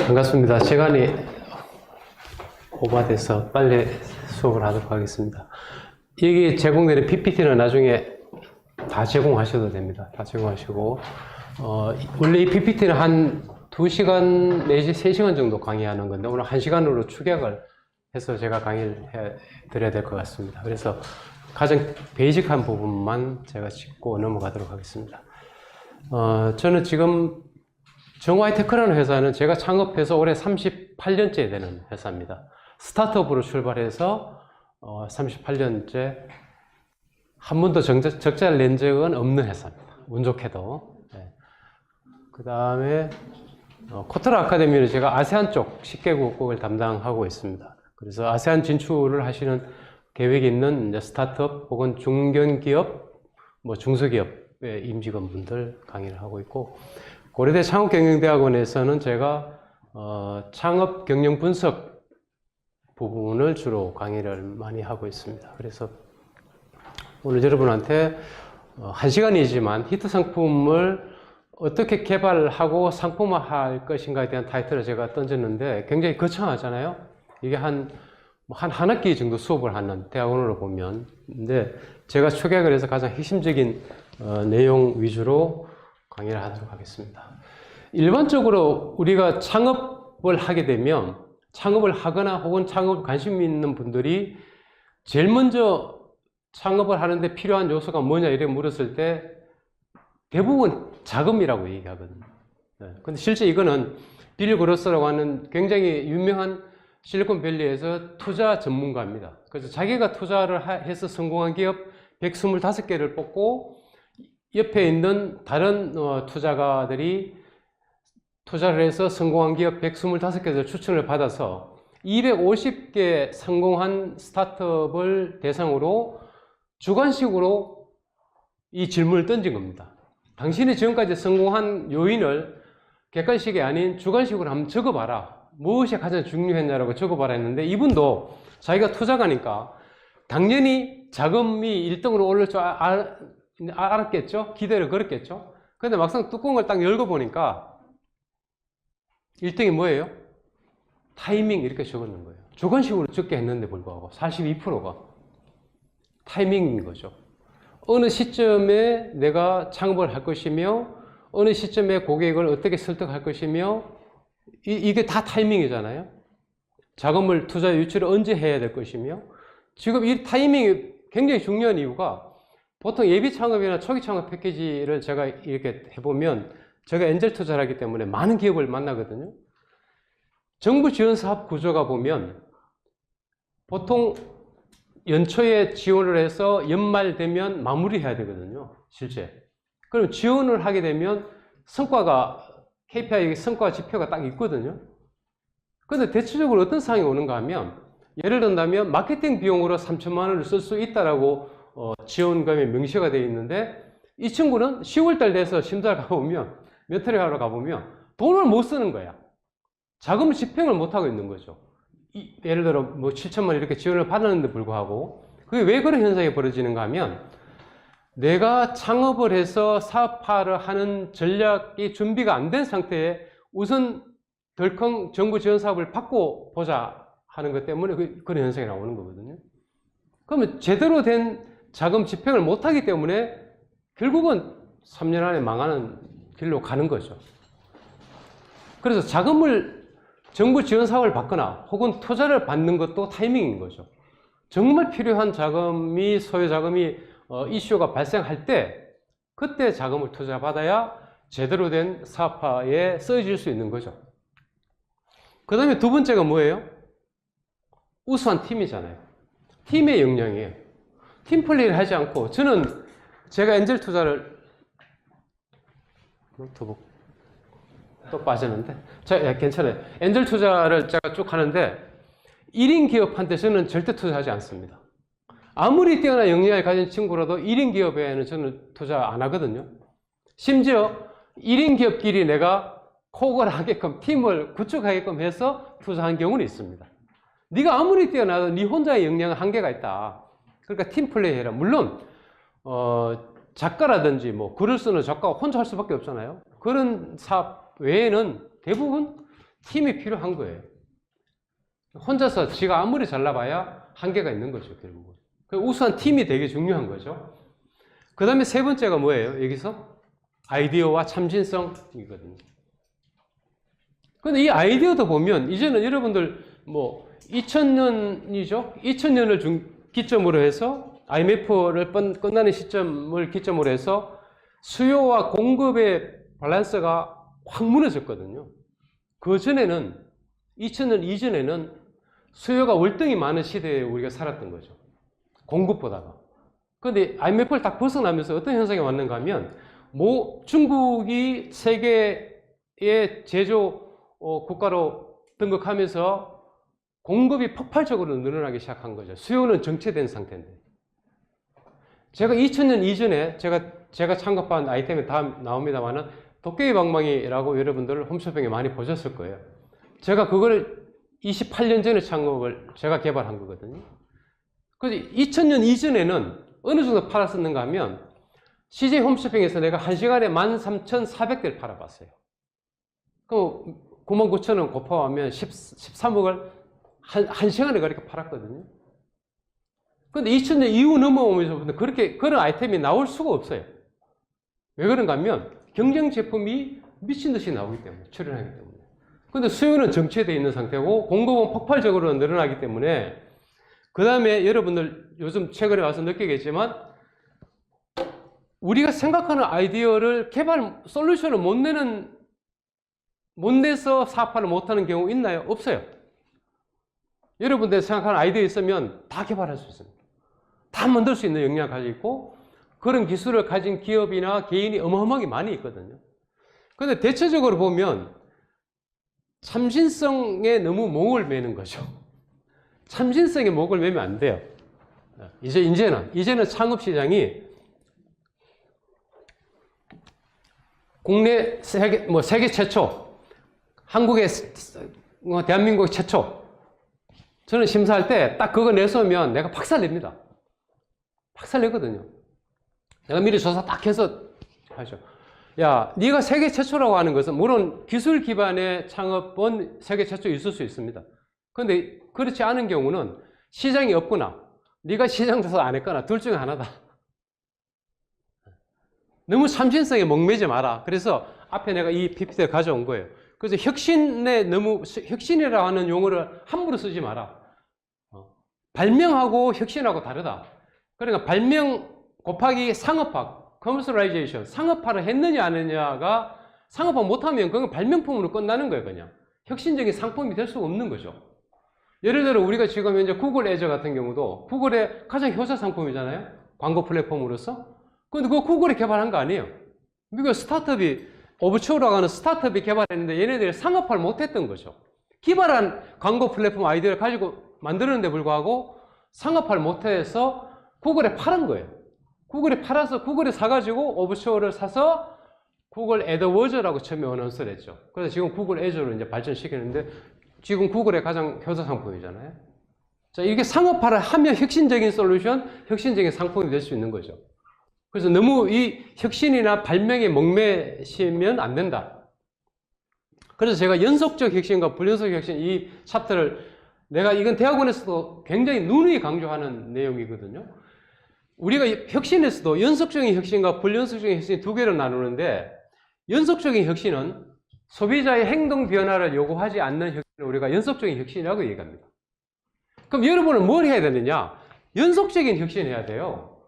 반갑습니다. 시간이 오버돼서 빨리 수업을 하도록 하겠습니다. 여기 제공되는 PPT는 나중에 다 제공하셔도 됩니다. 다 제공하시고, 원래 이 PPT는 한 2시간 내지 3시간 정도 강의하는 건데, 오늘 1시간으로 축약을 해서 제가 강의를 해 드려야 될 것 같습니다. 그래서 가장 베이직한 부분만 제가 짚고 넘어가도록 하겠습니다. 저는 지금 정화이테크라는 회사는 제가 창업해서 올해 38년째 되는 회사입니다. 스타트업으로 출발해서 38년째 한 번도 적자를 낸 적은 없는 회사입니다. 운 좋게도. 네. 그 다음에 코트라 아카데미는 제가 아세안 쪽 10개국을 담당하고 있습니다. 그래서 아세안 진출을 하시는 계획이 있는 이제 스타트업 혹은 중견기업, 중소기업의 임직원분들 강의를 하고 있고, 고려대 창업경영대학원에서는 제가 창업 경영 분석 부분을 주로 강의를 많이 하고 있습니다. 그래서 오늘 여러분한테 1시간이지만 히트 상품을 어떻게 개발하고 상품화할 것인가에 대한 타이틀을 제가 던졌는데 굉장히 거창하잖아요. 이게 한 학기 정도 수업을 하는 대학원으로 보면. 근데 제가 축약을 해서 가장 핵심적인 내용 위주로 강의를 하도록 하겠습니다. 일반적으로 우리가 창업을 하게 되면, 창업을 하거나 혹은 창업에 관심 있는 분들이 제일 먼저 창업을 하는데 필요한 요소가 뭐냐 이렇게 물었을 때 대부분 자금이라고 얘기하거든요. 네. 근데 실제 이거는 빌 그로스라고 하는 굉장히 유명한 실리콘밸리에서 투자 전문가입니다. 그래서 자기가 투자를 해서 성공한 기업 125개를 뽑고 옆에 있는 다른 투자가들이 투자를 해서 성공한 기업 125개를 추천을 받아서 250개 성공한 스타트업을 대상으로 주관식으로 이 질문을 던진 겁니다. 당신이 지금까지 성공한 요인을 객관식이 아닌 주관식으로 한번 적어봐라. 무엇이 가장 중요했냐라고 적어봐라 했는데, 이분도 자기가 투자가니까 당연히 자금이 1등으로 오를 줄 알았겠죠? 기대를 걸었겠죠? 근데 막상 뚜껑을 딱 열고 보니까 1등이 뭐예요? 타이밍 이렇게 적었는 거예요. 주관식으로 적게 했는데 불구하고 42%가 타이밍인 거죠. 어느 시점에 내가 창업을 할 것이며, 어느 시점에 고객을 어떻게 설득할 것이며, 이게 다 타이밍이잖아요. 자금을 투자 유치를 언제 해야 될 것이며, 지금 이 타이밍이 굉장히 중요한 이유가, 보통 예비 창업이나 초기 창업 패키지를 제가 이렇게 해보면, 제가 엔젤 투자를 하기 때문에 많은 기업을 만나거든요. 정부 지원 사업 구조가 보면 보통 연초에 지원을 해서 연말 되면 마무리해야 되거든요. 실제. 그럼 지원을 하게 되면 성과가, KPI 성과 지표가 딱 있거든요. 그런데 대체적으로 어떤 상황이 오는가 하면, 예를 든다면 마케팅 비용으로 3천만 원을 쓸 수 있다라고 지원금이 명시가 되어 있는데, 이 친구는 10월달 돼서 심사를 가보면, 멘토링 하러 가보면 돈을 못 쓰는 거야. 자금을 집행을 못 하고 있는 거죠. 예를 들어 7천만 원 이렇게 지원을 받았는데 불구하고. 그게 왜 그런 현상이 벌어지는가 하면, 내가 창업을 해서 사업화를 하는 전략이 준비가 안 된 상태에 우선 덜컹 정부 지원 사업을 받고 보자 하는 것 때문에 그런 현상이 나오는 거거든요. 그러면 제대로 된 자금 집행을 못 하기 때문에 결국은 3년 안에 망하는 길로 가는 거죠. 그래서 자금을, 정부 지원 사업을 받거나 혹은 투자를 받는 것도 타이밍인 거죠. 정말 필요한 자금이, 소요 자금이 이슈가 발생할 때, 그때 자금을 투자받아야 제대로 된 사업화에 쓰여질 수 있는 거죠. 그 다음에 두 번째가 뭐예요? 우수한 팀이잖아요. 팀의 역량이에요. 팀플레이를 하지 않고, 저는 제가 엔젤 투자를, 노트북 또 빠졌는데, 괜찮아요. 엔젤 투자를 제가 쭉 하는데 1인 기업한테 저는 절대 투자하지 않습니다. 아무리 뛰어난 역량을 가진 친구라도 1인 기업에는 저는 투자 안 하거든요. 심지어 1인 기업끼리 내가 콕을 하게끔, 팀을 구축하게끔 해서 투자한 경우는 있습니다. 네가 아무리 뛰어나도 네 혼자의 역량은 한계가 있다. 그러니까 팀플레이 해라. 물론 작가라든지 글을 쓰는 작가가 혼자 할 수밖에 없잖아요. 그런 사업 외에는 대부분 팀이 필요한 거예요. 혼자서 지가 아무리 잘나봐야 한계가 있는 거죠, 결국은. 우수한 팀이 되게 중요한 거죠. 그 다음에 세 번째가 뭐예요, 여기서? 아이디어와 참신성이거든요. 근데 이 아이디어도 보면, 이제는 여러분들, 2000년이죠? 2000년을 기점으로 해서, IMF를 끝나는 시점을 기점으로 해서, 수요와 공급의 밸런스가 확 무너졌거든요. 그 전에는, 2000년 이전에는 수요가 월등히 많은 시대에 우리가 살았던 거죠. 공급보다가. 그런데 IMF를 딱 벗어나면서 어떤 현상이 왔는가 하면, 중국이 세계의 제조 국가로 등극하면서 공급이 폭발적으로 늘어나기 시작한 거죠. 수요는 정체된 상태인데. 제가 2000년 이전에 제가 창업한 아이템에 다음 나옵니다만은 도깨비 방망이라고 여러분들 홈쇼핑에 많이 보셨을 거예요. 제가 그걸 28년 전에 제가 개발한 거거든요. 그래서 2000년 이전에는 어느 정도 팔았었는가 하면 CJ 홈쇼핑에서 내가 1시간에 13,400대를 팔아봤어요. 그럼 99,000원 곱하면 13억을 한 시간에 그렇게 팔았거든요. 근데 2000년 이후 넘어오면서 그런 아이템이 나올 수가 없어요. 왜 그런가 하면 경쟁 제품이 미친 듯이 나오기 때문에, 출현하기 때문에. 근데 수요는 정체되어 있는 상태고 공급은 폭발적으로 늘어나기 때문에, 그 다음에 여러분들 요즘 최근에 와서 느끼겠지만 우리가 생각하는 아이디어를 솔루션을 못 내서 사업화를 못하는 경우 있나요? 없어요. 여러분들 생각하는 아이디어 있으면 다 개발할 수 있습니다. 다 만들 수 있는 역량을 가지고 있고, 그런 기술을 가진 기업이나 개인이 어마어마하게 많이 있거든요. 그런데 대체적으로 보면 참신성에 너무 목을 매는 거죠. 참신성에 목을 매면 안 돼요. 이제는 창업시장이 국내 세계 최초, 대한민국 최초. 저는 심사할 때 딱 그거 내서면 내가 박살냅니다. 박살내거든요. 내가 미리 조사 딱 해서 하죠. 야, 네가 세계 최초라고 하는 것은 물론 기술 기반의 창업은 세계 최초 있을 수 있습니다. 그런데 그렇지 않은 경우는 시장이 없거나 네가 시장 조사 안 했거나 둘 중에 하나다. 너무 참신성에 목매지 마라. 그래서 앞에 내가 이 PPT를 가져온 거예요. 그래서 혁신이라고 하는 용어를 함부로 쓰지 마라. 발명하고 혁신하고 다르다. 그러니까 발명 곱하기 상업화, commercialization, 상업화를 했느냐 안 했느냐가, 상업화 못하면 그건 발명품으로 끝나는 거예요. 그냥 혁신적인 상품이 될 수가 없는 거죠. 예를 들어 우리가 지금 현재 구글 애저 같은 경우도 구글의 가장 효자 상품이잖아요. 광고 플랫폼으로서. 근데 그거 구글이 개발한 거 아니에요. 미국 스타트업이, 오브추어라고 하는 스타트업이 개발했는데 얘네들이 상업화를 못했던 거죠. 기발한 광고 플랫폼 아이디어를 가지고 만드는데 불구하고 상업화를 못해서 구글에 팔은 거예요. 구글에 팔아서 구글에 사가지고 오브추어를 사서 구글 애드워즈라고 처음에 어나운스를 했죠. 그래서 지금 구글 애저로 이제 발전시키는데 지금 구글의 가장 효자 상품이잖아요. 자, 이게 상업화를 하면 혁신적인 솔루션, 혁신적인 상품이 될 수 있는 거죠. 그래서 너무 이 혁신이나 발명에 목매시면 안 된다. 그래서 제가 연속적 혁신과 불연속 혁신 이 챕터를 이건 대학원에서도 굉장히 누누이 강조하는 내용이거든요. 우리가 혁신에서도 연속적인 혁신과 불연속적인 혁신 두 개로 나누는데, 연속적인 혁신은 소비자의 행동 변화를 요구하지 않는 혁신을 우리가 연속적인 혁신이라고 얘기합니다. 그럼 여러분은 뭘 해야 되느냐? 연속적인 혁신을 해야 돼요.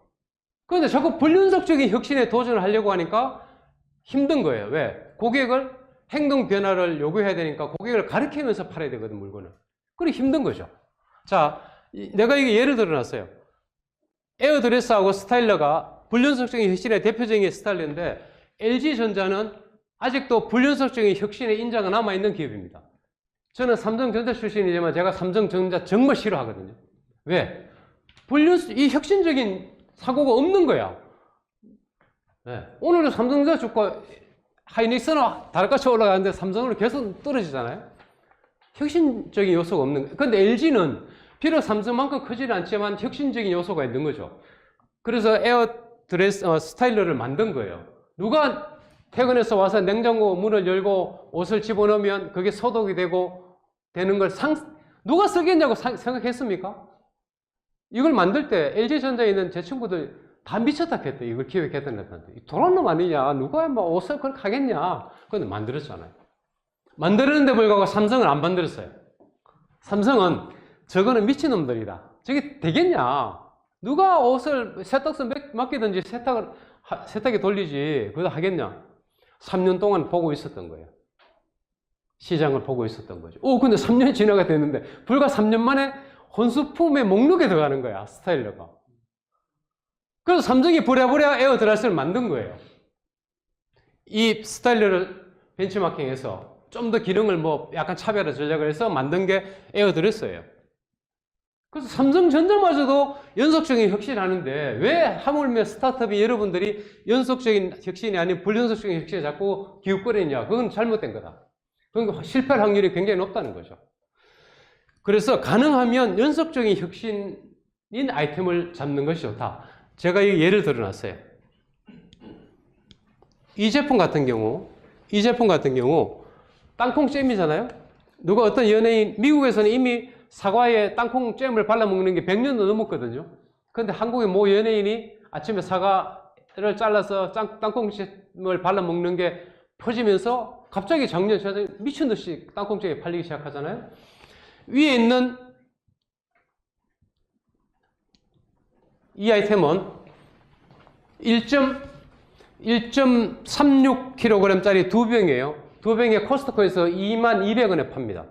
그런데 자꾸 불연속적인 혁신에 도전을 하려고 하니까 힘든 거예요. 왜? 고객을 행동 변화를 요구해야 되니까 고객을 가르치면서 팔아야 되거든, 물건을. 그래 힘든 거죠. 자, 내가 이게 예를 들어놨어요. 에어드레스하고 스타일러가 불연속적인 혁신의 대표적인 스타일러인데 LG전자는 아직도 불연속적인 혁신의 인자가 남아있는 기업입니다. 저는 삼성전자 출신이지만 제가 삼성전자 정말 싫어하거든요. 왜? 이 혁신적인 사고가 없는 거야. 네. 오늘은 삼성전자 주가 하이닉스는 달같이 올라가는데 삼성으로 계속 떨어지잖아요. 혁신적인 요소가 없는 거예요. 근데 LG는 비록 삼성만큼 크지는 않지만 혁신적인 요소가 있는 거죠. 그래서 스타일러를 만든 거예요. 누가 퇴근해서 와서 냉장고 문을 열고 옷을 집어넣으면 그게 소독이 되는 걸 누가 쓰겠냐고 생각했습니까? 이걸 만들 때 LG전자에 있는 제 친구들 다 미쳤다 했대. 이걸 기획했던 애들한테. 돌아온 놈 아니냐. 누가 뭐 옷을 그렇게 하겠냐. 근데 만들었잖아요. 만들었는데 불구하고 삼성은 안 만들었어요. 삼성은 저거는 미친놈들이다. 저게 되겠냐. 누가 옷을 세탁소 맡기든지 세탁기 돌리지. 그거 하겠냐. 3년 동안 보고 있었던 거예요. 시장을 보고 있었던 거죠. 근데 3년이 지나가 됐는데 불과 3년 만에 혼수품의 목록에 들어가는 거야. 스타일러가. 그래서 삼성이 부랴부랴 에어 드라이어를 만든 거예요. 이 스타일러를 벤치마킹해서 좀 더 기능을 뭐 약간 차별화 전략을 해서 만든 게 에어 드라이어예요. 그래서 삼성전자마저도 연속적인 혁신을 하는데 왜 하물며 스타트업이 여러분들이 연속적인 혁신이 아닌 불연속적인 혁신에 자꾸 기웃거리냐. 그건 잘못된 거다. 그건 실패할 확률이 굉장히 높다는 거죠. 그래서 가능하면 연속적인 혁신인 아이템을 잡는 것이 좋다. 제가 이 예를 들어놨어요. 이 제품 같은 경우 땅콩잼이잖아요. 누가 어떤 연예인, 미국에서는 이미 사과에 땅콩잼을 발라먹는 게 100년도 넘었거든요. 그런데 한국의 모 연예인이 아침에 사과를 잘라서 땅콩잼을 발라먹는 게 퍼지면서 갑자기 작년 미친 듯이 땅콩잼이 팔리기 시작하잖아요. 위에 있는 이 아이템은 1.36kg짜리 두 병이에요. 두 병에 코스트코에서 22,000원에 팝니다.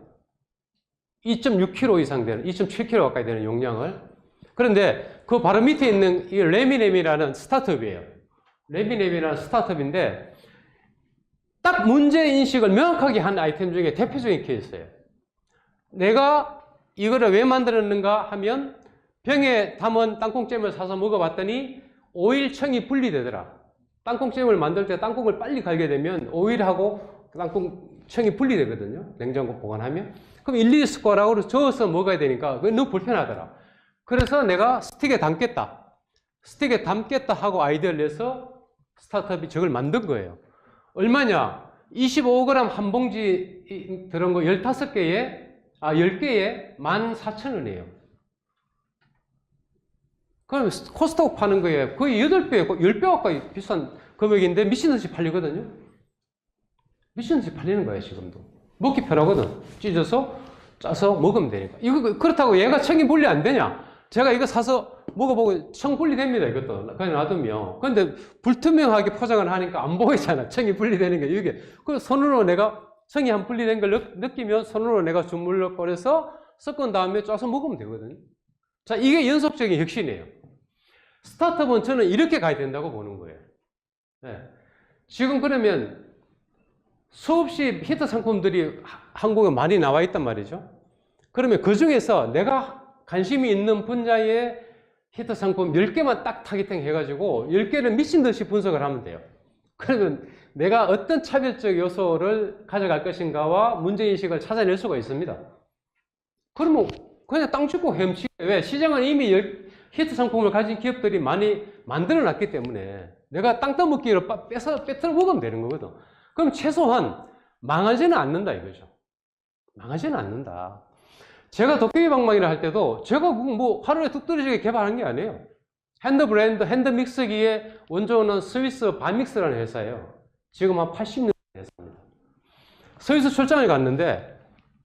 2.6kg 이상 되는, 2.7kg 가까이 되는 용량을. 그런데 그 바로 밑에 있는 이 레미넴이라는 스타트업이에요. 레미넴이라는 스타트업인데 딱 문제인식을 명확하게 한 아이템 중에 대표적인 케이스예요. 내가 이거를 왜 만들었는가 하면 병에 담은 땅콩잼을 사서 먹어봤더니 오일청이 분리되더라. 땅콩잼을 만들 때 땅콩을 빨리 갈게 되면 오일하고 땅콩청이 분리되거든요. 냉장고 보관하면. 그럼 일일이 숟가락으로 저어서 먹어야 되니까 그게 너무 불편하더라. 그래서 내가 스틱에 담겠다 하고 아이디어를 내서 스타트업이 저걸 만든 거예요. 얼마냐? 25g 한 봉지 들은 거 10개에 14,000원이에요. 그럼 코스트코 파는 거에 거의 8배, 10배 가까이 비싼 금액인데 미친듯이 팔리거든요. 미친듯이 팔리는 거예요, 지금도. 먹기 편하거든. 찢어서 짜서 먹으면 되니까. 이거 그렇다고 얘가 청이 분리 안 되냐? 제가 이거 사서 먹어보고 청 분리됩니다, 이것도. 그냥 놔두면. 근데 불투명하게 포장을 하니까 안 보이잖아. 청이 분리되는 게 이게. 그 손으로 내가 청이 한 분리된 걸 느끼면 손으로 내가 주물러 꺼내서 섞은 다음에 짜서 먹으면 되거든요. 자, 이게 연속적인 혁신이에요. 스타트업은 저는 이렇게 가야 된다고 보는 거예요. 네. 지금 그러면 수없이 히트 상품들이 한국에 많이 나와 있단 말이죠. 그러면 그 중에서 내가 관심이 있는 분야의 히트 상품 10개만 딱 타겟팅 해가지고 10개를 미친 듯이 분석을 하면 돼요. 그러면 내가 어떤 차별적 요소를 가져갈 것인가와 문제인식을 찾아낼 수가 있습니다. 그러면 그냥 땅 짚고 헤엄치. 왜? 시장은 이미 히트 상품을 가진 기업들이 많이 만들어 놨기 때문에 내가 땅 떠먹기로 빼서 먹으면 되는 거거든. 그럼 최소한 망하지는 않는다 이거죠. 망하지는 않는다. 제가 도깨비 방망이를 할 때도 제가 뭐 하루에 뚝 떨어지게 개발한 게 아니에요. 핸드 브랜드, 핸드 믹서기의 원조는 스위스 바믹스라는 회사예요. 지금 한 80년 됐습니다. 스위스 출장을 갔는데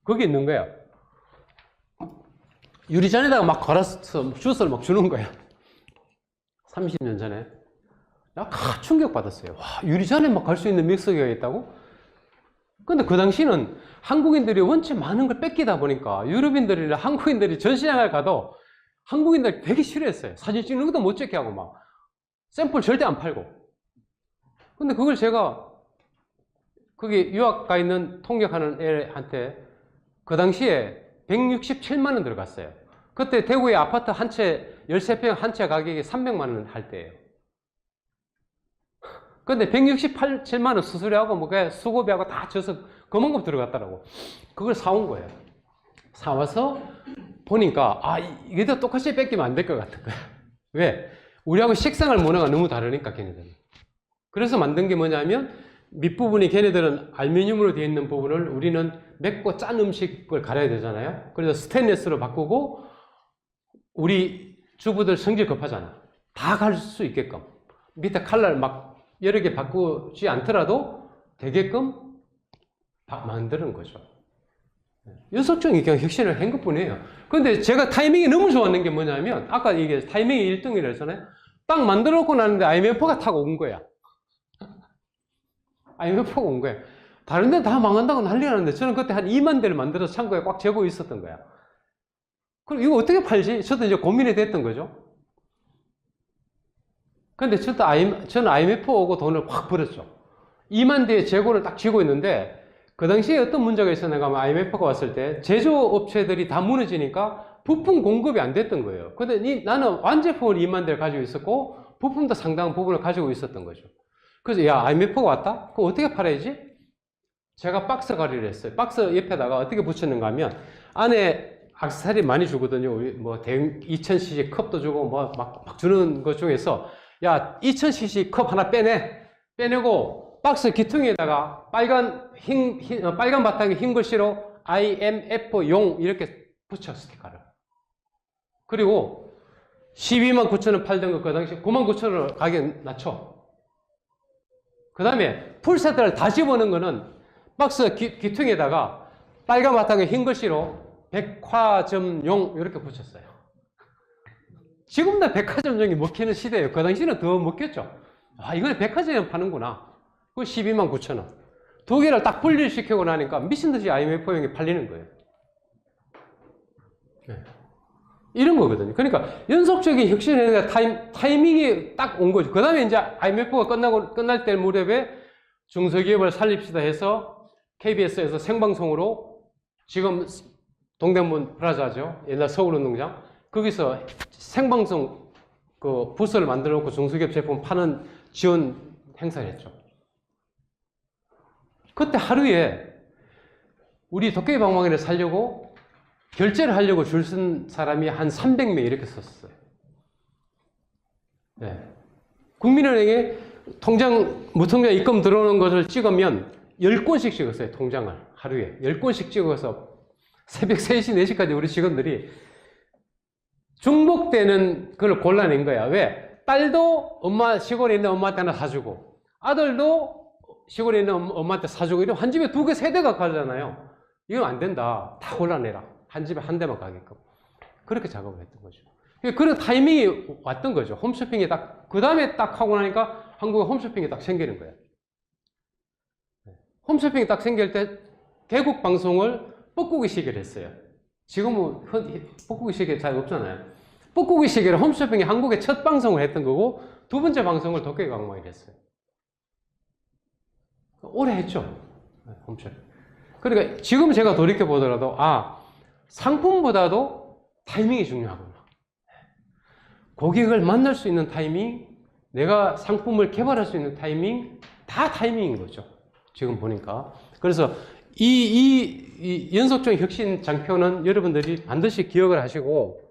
거기 있는 거예요. 유리잔에다가 막 갈아서 주스를 막 주는 거예요. 30년 전에. 나 충격받았어요. 와, 유리잔에 막 갈 수 있는 믹서기가 있다고? 근데 그 당시는 한국인들이 원체 많은 걸 뺏기다 보니까 유럽인들이나 한국인들이 전시장을 가도 한국인들 되게 싫어했어요. 사진 찍는 것도 못 찍게 하고 막 샘플 절대 안 팔고. 근데 그걸 제가 거기 유학 가 있는 통역하는 애한테 그 당시에 167만 원 들어갔어요. 그때 대구의 아파트 한 채 13평 한 채 가격이 300만 원 할 때예요. 근데 167만 원 수수료하고 뭐 수고비하고 다 줘서 그만큼 들어갔더라고. 그걸 사온 거예요. 사와서 보니까 이게 더 똑같이 뺏기면 안 될 것 같은 거야. 왜? 우리하고 식생활 문화가 너무 다르니까 걔네들은. 그래서 만든 게 뭐냐면 밑부분이 걔네들은 알루미늄으로 되어 있는 부분을 우리는 맵고 짠 음식을 가려야 되잖아요. 그래서 스테인리스로 바꾸고 우리 주부들 성질 급하잖아. 다 갈 수 있게끔 밑에 칼날 막 여러 개 바꾸지 않더라도 되게끔 만드는 거죠. 연속적인 그냥 혁신을 한 것뿐이에요. 그런데 제가 타이밍이 너무 좋았는 게 뭐냐면 아까 이게 타이밍이 1등이라 했잖아요. 딱 만들어 놓고 나는데 IMF가 타고 온 거야. IMF가 온 거야. 다른 데는 다 망한다고 난리가 났는데 저는 그때 한 2만 대를 만들어서 창고에 꽉 재고 있었던 거야. 그럼 이거 어떻게 팔지? 저도 이제 고민이 됐던 거죠. 근데 저는 IMF 오고 돈을 확 벌었죠. 2만 대의 재고를 딱 쥐고 있는데 그 당시에 어떤 문제가 있었는가 하면 IMF가 왔을 때 제조업체들이 다 무너지니까 부품 공급이 안 됐던 거예요. 근데 나는 완제품을 2만 대를 가지고 있었고 부품도 상당한 부분을 가지고 있었던 거죠. 그래서 야, IMF가 왔다? 그럼 어떻게 팔아야지? 제가 박스 가리를 했어요. 박스 옆에다가 어떻게 붙였는가 하면 안에 액세서리 많이 주거든요. 뭐 대형 2000cc 컵도 주고 뭐 막 주는 것 중에서 야, 2000cc 컵 하나 빼내고 박스 기퉁에다가 빨간 바탕에 흰 글씨로 IMF용 이렇게 붙여 스티커를. 그리고 12만 9천원 팔던 거 그 당시 9만 9천원으로 가격 낮춰. 그 다음에 풀세트를 다 집어넣은 거는 박스 기퉁에다가 빨간 바탕에 흰 글씨로 백화점용 이렇게 붙였어요. 지금도 백화점용이 먹히는 시대예요. 그 당시는 더 먹혔죠. 아, 이걸 백화점에 파는구나. 그 12만 9천원. 두 개를 딱 분리시키고 나니까 미친듯이 IMF용이 팔리는 거예요. 네. 이런 거거든요. 그러니까 연속적인 혁신의 타이밍이 딱 온 거죠. 그 다음에 이제 IMF가 끝날 때 무렵에 중소기업을 살립시다 해서 KBS에서 생방송으로 지금 동대문 프라자죠. 옛날 서울운동장. 거기서 생방송 그 부스를 만들어 놓고 중소기업 제품 파는 지원 행사를 했죠. 그때 하루에 우리 도깨비 방망이를 살려고 결제를 하려고 줄 쓴 사람이 한 300명 이렇게 썼어요. 네. 국민은행에 무통장 입금 들어오는 것을 찍으면 10건씩 찍었어요. 통장을 하루에 10건씩 찍어서 새벽 3시, 4시까지 우리 직원들이 중복되는 그걸 골라낸 거야. 왜? 딸도 시골에 있는 엄마한테 하나 사주고 아들도 시골에 있는 엄마한테 사주고 이러면 한 집에 2개, 3대가 가잖아요. 이건 안 된다. 다 골라내라. 한 집에 한 대만 가게끔. 그렇게 작업을 했던 거죠. 그런 타이밍이 왔던 거죠. 홈쇼핑이 그 다음에 딱 하고 나니까 한국에 홈쇼핑이 딱 생기는 거예요. 홈쇼핑이 딱 생길 때 개국 방송을 뻐꾸기 시계를 했어요. 지금은 뻐꾸기 시계 잘 없잖아요. 뻐꾸기 시계를 홈쇼핑이 한국에 첫 방송을 했던 거고 두 번째 방송을 도깨비 방망이를 했어요. 오래 했죠. 홈쇼핑. 그러니까 지금 제가 돌이켜 보더라도 상품보다도 타이밍이 중요하구나. 고객을 만날 수 있는 타이밍, 내가 상품을 개발할 수 있는 타이밍, 다 타이밍인 거죠. 지금 보니까. 그래서 이 연속적인 혁신 장표는 여러분들이 반드시 기억을 하시고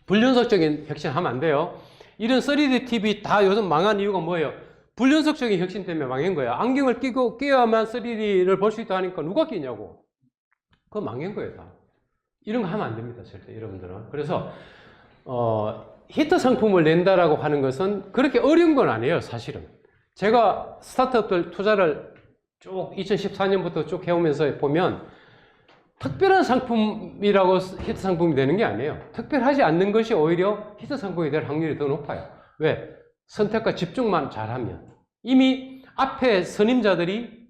불연속적인 혁신 하면 안 돼요. 이런 3D TV 다 요즘 망한 이유가 뭐예요? 불연속적인 혁신 때문에 망한 거예요. 안경을 끼어야만 3D를 볼 수 있다 하니까 누가 끼냐고. 그거 망한 거예요, 다. 이런 거 하면 안 됩니다, 절대, 여러분들은. 그래서, 히트 상품을 낸다라고 하는 것은 그렇게 어려운 건 아니에요, 사실은. 제가 스타트업들 투자를 쭉 2014년부터 쭉 해오면서 보면 특별한 상품이라고 히트 상품이 되는 게 아니에요. 특별하지 않는 것이 오히려 히트 상품이 될 확률이 더 높아요. 왜? 선택과 집중만 잘하면. 이미 앞에 선임자들이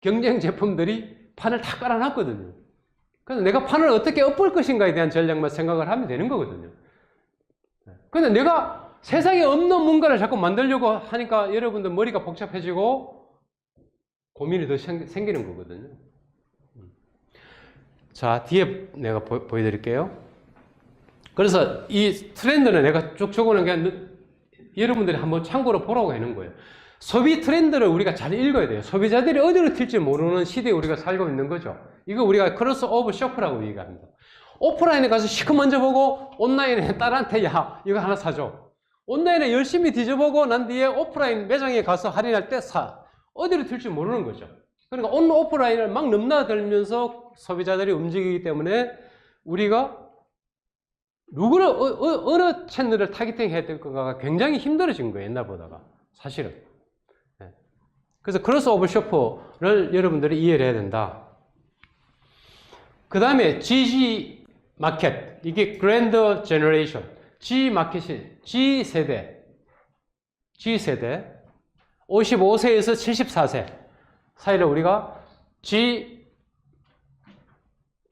경쟁 제품들이 판을 다 깔아놨거든요. 그래서 내가 판을 어떻게 엎을 것인가에 대한 전략만 생각을 하면 되는 거거든요. 근데 내가 세상에 없는 뭔가를 자꾸 만들려고 하니까 여러분들 머리가 복잡해지고 고민이 더 생기는 거거든요. 자, 뒤에 내가 보여드릴게요. 그래서 이 트렌드는 내가 쭉 적어놓은 게 여러분들이 한번 참고로 보라고 하는 거예요. 소비 트렌드를 우리가 잘 읽어야 돼요. 소비자들이 어디로 튈지 모르는 시대에 우리가 살고 있는 거죠. 이거 우리가 크로스 오버 쇼프라고 얘기합니다. 오프라인에 가서 시커 먼저 보고 온라인에 딸한테 야 이거 하나 사줘. 온라인에 열심히 뒤져보고 난 뒤에 오프라인 매장에 가서 할인할 때 사. 어디로 튈지 모르는 거죠. 그러니까 오프라인을 막 넘나들면서 소비자들이 움직이기 때문에 우리가 누구를 어느 채널을 타겟팅 해야 될 건가가 굉장히 힘들어진 거예요. 옛날보다가 사실은. 네. 그래서 크로스오버 쇼퍼를 여러분들이 이해를 해야 된다. 그 다음에 GG 마켓, 이게 그랜드 제너레이션, G 마켓이 G세대, 55세에서 74세 사이를 우리가 G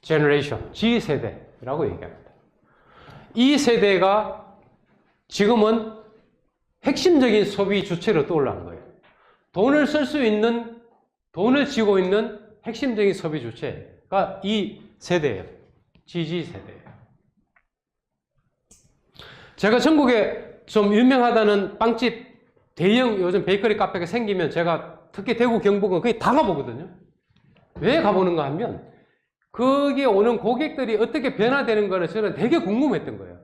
제너레이션, G세대라고 얘기합니다. 이 세대가 지금은 핵심적인 소비 주체로 떠올라는 거예요. 돈을 쓸 수 있는, 돈을 쥐고 있는 핵심적인 소비 주체가 이 세대예요. GG 세대예요. 제가 전국에 좀 유명하다는 빵집, 대형 요즘 베이커리 카페가 생기면 제가 특히 대구 경북은 거의 다 가보거든요. 왜 가보는가 하면 거기에 오는 고객들이 어떻게 변화되는 거를 저는 되게 궁금했던 거예요.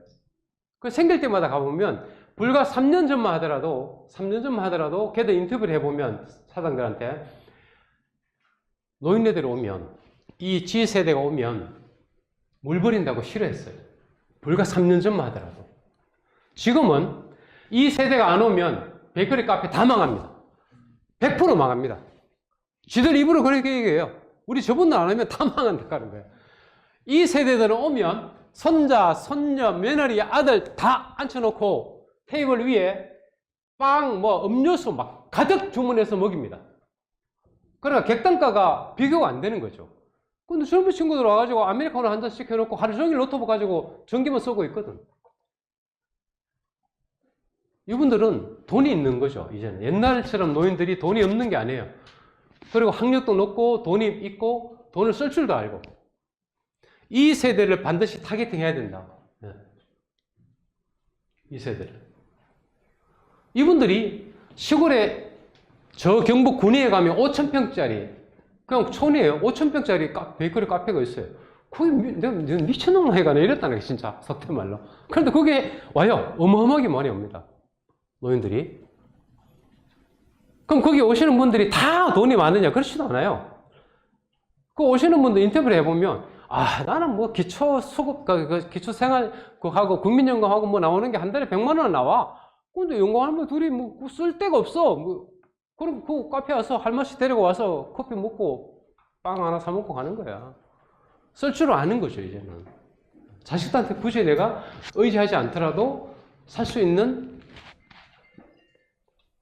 그 생길 때마다 가보면 불과 3년 전만 하더라도 걔들 인터뷰를 해보면 사장들한테 노인네들이 오면 이 G세대가 오면 물 버린다고 싫어했어요. 불과 3년 전만 하더라도. 지금은 이 세대가 안 오면 베이커리 카페 다 망합니다. 100% 망합니다. 지들 입으로 그렇게 얘기해요. 우리 저분들 안 오면 다 망한다는 거예요. 이 세대들은 오면 손자, 손녀, 며느리, 아들 다 앉혀놓고 테이블 위에 빵, 음료수 막 가득 주문해서 먹입니다. 그러니까 객단가가 비교가 안 되는 거죠. 근데 젊은 친구들 와가지고 아메리카노 한 잔씩 해놓고 하루 종일 노트북 가지고 전기만 쓰고 있거든. 이분들은 돈이 있는 거죠, 이제는. 옛날처럼 노인들이 돈이 없는 게 아니에요. 그리고 학력도 높고 돈이 있고 돈을 쓸 줄도 알고. 이 세대를 반드시 타겟팅 해야 된다. 이 세대를. 이분들이 시골에 저 경북 군위에 가면 5,000평짜리 그냥 촌이에요. 5,000평짜리 베이커리 카페가 있어요. 거기 내가 미친놈 해가네 이랬다는 게 진짜 속된 말로. 그런데 그게 와요. 어마어마하게 많이 옵니다. 노인들이. 그럼 거기 오시는 분들이 다 돈이 많으냐? 그렇지도 않아요. 그 오시는 분들 인터뷰를 해보면, 나는 기초 수급, 기초 생활, 하고 국민연금하고 나오는 게 한 달에 100만 원 나와. 근데 연금하면 둘이 쓸 데가 없어. 그럼 그 카페 와서 할머니 데리고 와서 커피 먹고 빵 하나 사 먹고 가는 거야. 쓸 줄 아는 거죠, 이제는. 자식들한테 굳이 내가 의지하지 않더라도 살 수 있는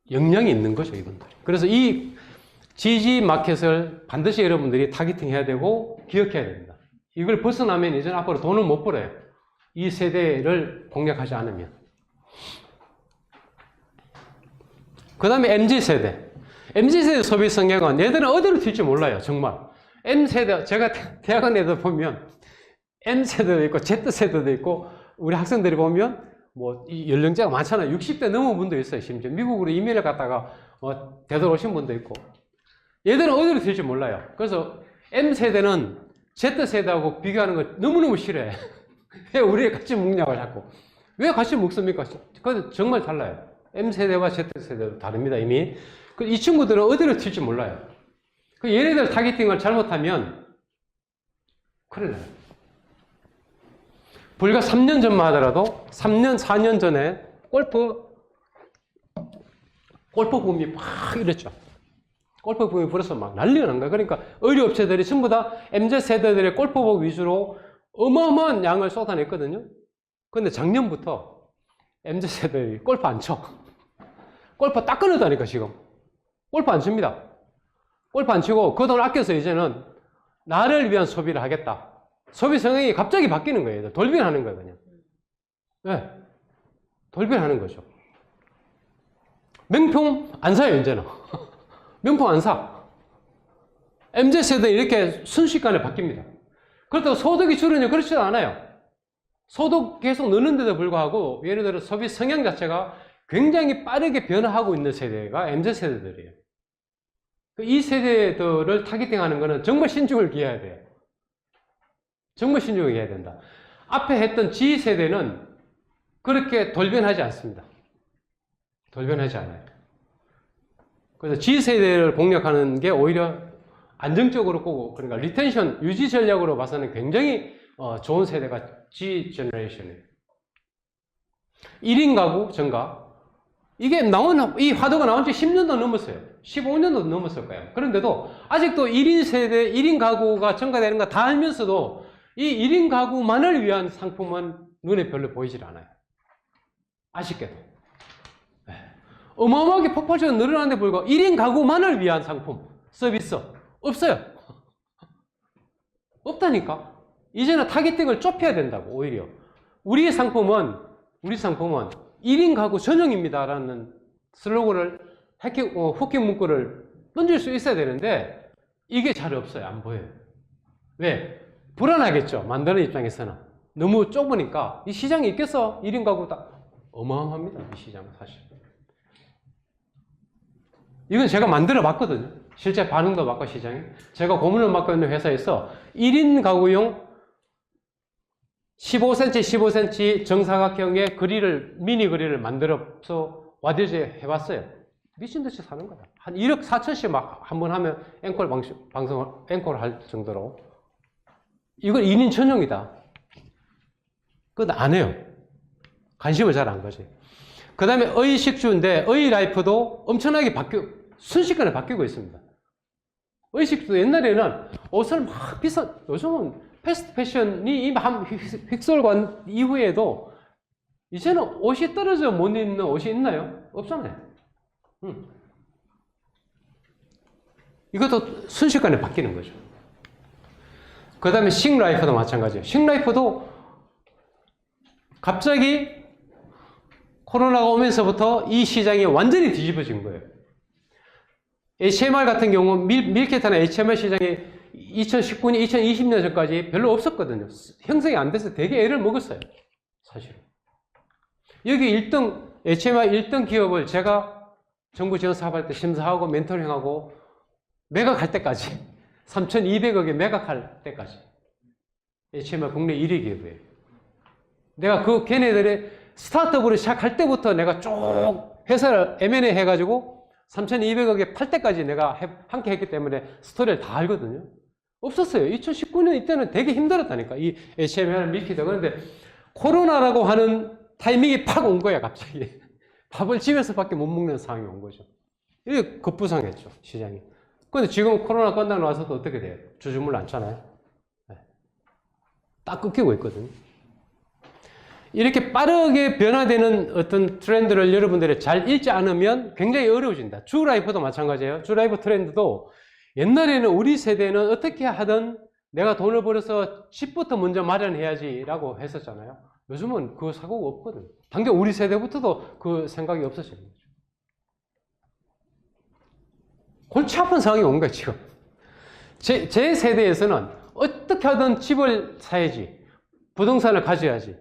역량이 있는 거죠, 이분들이. 그래서 이 GG 마켓을 반드시 여러분들이 타겟팅 해야 되고 기억해야 됩니다. 이걸 벗어나면 이제 앞으로 돈을 못 벌어요. 이 세대를 공략하지 않으면. 그 다음에 MZ세대. MZ세대 소비 성향은 얘들은 어디로 튈지 몰라요, 정말. M세대, 제가 대학원 애들 보면 M세대도 있고 Z세대도 있고 우리 학생들이 보면 이 연령대가 많잖아요. 60대 넘은 분도 있어요. 심지어 미국으로 이민을 갔다가 되돌아오신 분도 있고. 얘들은 어디로 튈지 몰라요. 그래서 M세대는 Z세대하고 비교하는 거 너무너무 싫어해. 왜 우리 같이 먹냐고 자꾸. 왜 같이 먹습니까? 근데 정말 달라요. M세대와 Z세대도 다릅니다, 이미. 이 친구들은 어디로 튈지 몰라요. 얘네들 타겟팅을 잘못하면 큰일 나요. 불과 3년 전만 하더라도 3년, 4년 전에 골프 붐이 막 이랬죠. 골프 붐이 불어서 막 난리가 난 거예요. 그러니까 의류업체들이 전부 다 MZ세대들의 골프복 위주로 어마어마한 양을 쏟아냈거든요. 근데 작년부터 MZ세대들이 골프 안 쳐. 골프 딱 끊었다니까, 지금. 골프 안 칩니다. 골프 안 치고 그 돈 아껴서 이제는 나를 위한 소비를 하겠다. 소비 성향이 갑자기 바뀌는 거예요. 돌변하는 거예요, 그냥. 네. 돌변하는 거죠. 명품 안 사요, 이제는. 명품 안 사. MZ세대 이렇게 순식간에 바뀝니다. 그렇다고 소득이 줄으냐? 그렇지도 않아요. 소득 계속 느는데도 불구하고, 예를 들어 소비 성향 자체가 굉장히 빠르게 변화하고 있는 세대가 MZ세대들이에요. 이 세대들을 타겟팅하는 거는 정말 신중을 기해야 돼요. 정말 신중하게 해야 된다. 앞에 했던 G세대는 그렇게 돌변하지 않습니다. 덜 변하지 않아요. 그래서 G세대를 공략하는 게 오히려 안정적으로 보고, 그러니까 리텐션, 유지 전략으로 봐서는 굉장히 좋은 세대가 G 제너레이션이에요. 1인 가구 증가. 이게 이 화두가 나온 지 10년도 넘었어요. 15년도 넘었을 거예요. 그런데도 아직도 1인 세대, 1인 가구가 증가되는 거 다 알면서도 이 1인 가구만을 위한 상품은 눈에 별로 보이질 않아요. 아쉽게도. 어마어마하게 폭발적으로 늘어나는데 불구하고 1인 가구만을 위한 상품, 서비스 없어요. 없다니까. 이제는 타겟팅을 좁혀야 된다고. 오히려 우리 상품은 1인 가구 전용입니다라는 슬로건을 후킹 문구를 던질 수 있어야 되는데 이게 잘 없어요. 안 보여요. 왜? 불안하겠죠. 만드는 입장에서는. 너무 좁으니까 이 시장이 있겠어? 1인 가구 다 어마어마합니다. 이 시장은 사실. 이건 제가 만들어 봤거든요. 실제 반응도 봤고 시장에. 제가 고문을 맡고 있는 회사에서 1인 가구용 15cm, 15cm 정사각형의 미니 그릴을 만들어서 와드제 해봤어요. 미친듯이 사는 거다. 한 1억 4천씩 막 한 번 하면 앵콜 할 정도로. 이건 1인 전용이다. 그건 안 해요. 관심을 잘 안 가져요. 그 다음에 의식주인데, 의라이프도 엄청나게 순식간에 바뀌고 있습니다. 의식주 옛날에는 옷을 막 요즘은 패스트 패션이 한 휙설관 이후에도 이제는 옷이 떨어져 못 입는 옷이 있나요? 없잖아요. 이것도 순식간에 바뀌는 거죠. 그 다음에 싱라이프도 마찬가지예요. 싱라이프도 갑자기 코로나가 오면서부터 이 시장이 완전히 뒤집어진 거예요. HMR 같은 경우 밀키트나 HMR 시장이 2019년, 2020년 전까지 별로 없었거든요. 형성이 안 돼서 되게 애를 먹었어요. 사실. 여기 HMR 1등 기업을 제가 정부 지원 사업할 때 심사하고 멘토링하고 매각할 때까지 3,200억에 매각할 때까지 HMR 국내 1위 기업이에요. 내가 걔네들의 스타트업으로 시작할 때부터 내가 쭉 회사를 M&A 해가지고 3,200억에 팔 때까지 내가 함께 했기 때문에 스토리를 다 알거든요. 없었어요. 2019년 이때는 되게 힘들었다니까. 이 HMR 밀키트. 그런데 코로나라고 하는 타이밍이 팍 온 거야, 갑자기. 밥을 집에서밖에 못 먹는 상황이 온 거죠. 이게 급부상했죠, 시장이. 근데 지금 코로나 끝나고 나서도 어떻게 돼요? 주주물 않잖아요. 네. 딱 끊기고 있거든요. 이렇게 빠르게 변화되는 어떤 트렌드를 여러분들이 잘 읽지 않으면 굉장히 어려워진다. 주라이프도 마찬가지예요. 주라이프 트렌드도 옛날에는 우리 세대는 어떻게 하든 내가 돈을 벌어서 집부터 먼저 마련해야지 라고 했었잖아요. 요즘은 그 사고가 없거든. 당장 우리 세대부터도 그 생각이 없어지는 거죠. 골치 아픈 상황이 온 거예요, 지금. 제 세대에서는 어떻게 하든 집을 사야지. 부동산을 가져야지.